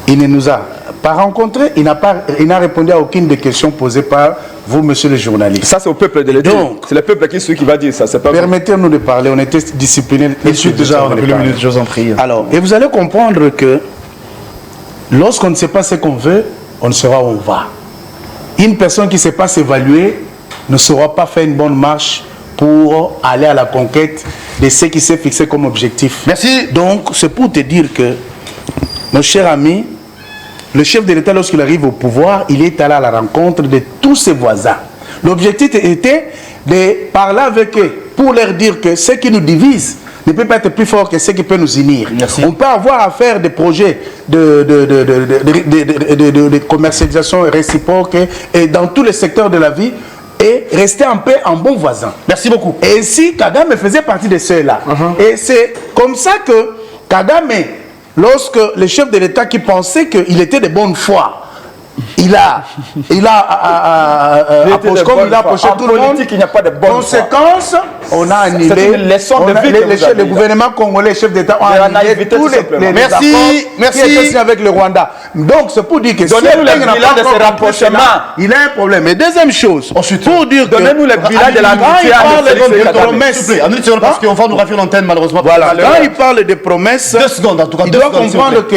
Il ne nous a pas rencontré, il n'a répondu à aucune des questions posées par vous, monsieur le journaliste. Ça, c'est au peuple de l'État. C'est le peuple qui va dire ça. Permettez-nous de parler, on était disciplinés. Je suis déjà en minutes, je vous en prie. Alors, et vous allez comprendre que lorsqu'on ne sait pas ce qu'on veut, on ne saura où on va. Une personne qui ne sait pas s'évaluer ne saura pas faire une bonne marche pour aller à la conquête de ce qui s'est fixé comme objectif. Merci. Donc, c'est pour te dire que, mon cher ami, le chef de l'État, lorsqu'il arrive au pouvoir, il est allé à la rencontre de tous ses voisins. L'objectif était de parler avec eux pour leur dire que ce qui nous divise ne peut pas être plus fort que ce qui peut nous unir. Merci. On peut avoir à faire des projets de commercialisation réciproque et dans tous les secteurs de la vie et rester en paix en bon voisin. Merci beaucoup. Et si Kagame faisait partie de ceux-là, et c'est comme ça que Kagame, lorsque le chef de l'État qui pensait qu'il était de bonne foi, il a approché tout le monde. Il n'y a pas de bonne conséquence, on a annulé. C'est une leçon de vie le gouvernement congolais, chef d'État, ont annulé tous les accords qui étaient signés avec le Rwanda. Donc, c'est pour dire que donnez-nous le bilan de ce rapprochement. Il a un problème. Et deuxième chose, pour dire que donnez-nous le bilan de l'amitié de promesses. Parce qu'on va nous raffiner l'antenne, malheureusement. Voilà. Quand il parle de promesses, 2 secondes en tout cas. Il doit comprendre que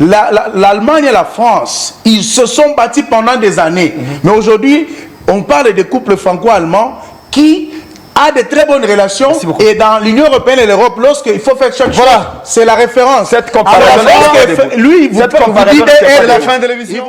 l'Allemagne et la France, ils se sont battus pendant des années. Mais aujourd'hui, on parle de couples franco-allemands qui a de très bonnes relations. Et dans l'Union européenne et l'Europe, lorsqu'il faut faire chaque chose, c'est la référence. Cette comparaison, lui, vous dites, c'est la fin de l'émission.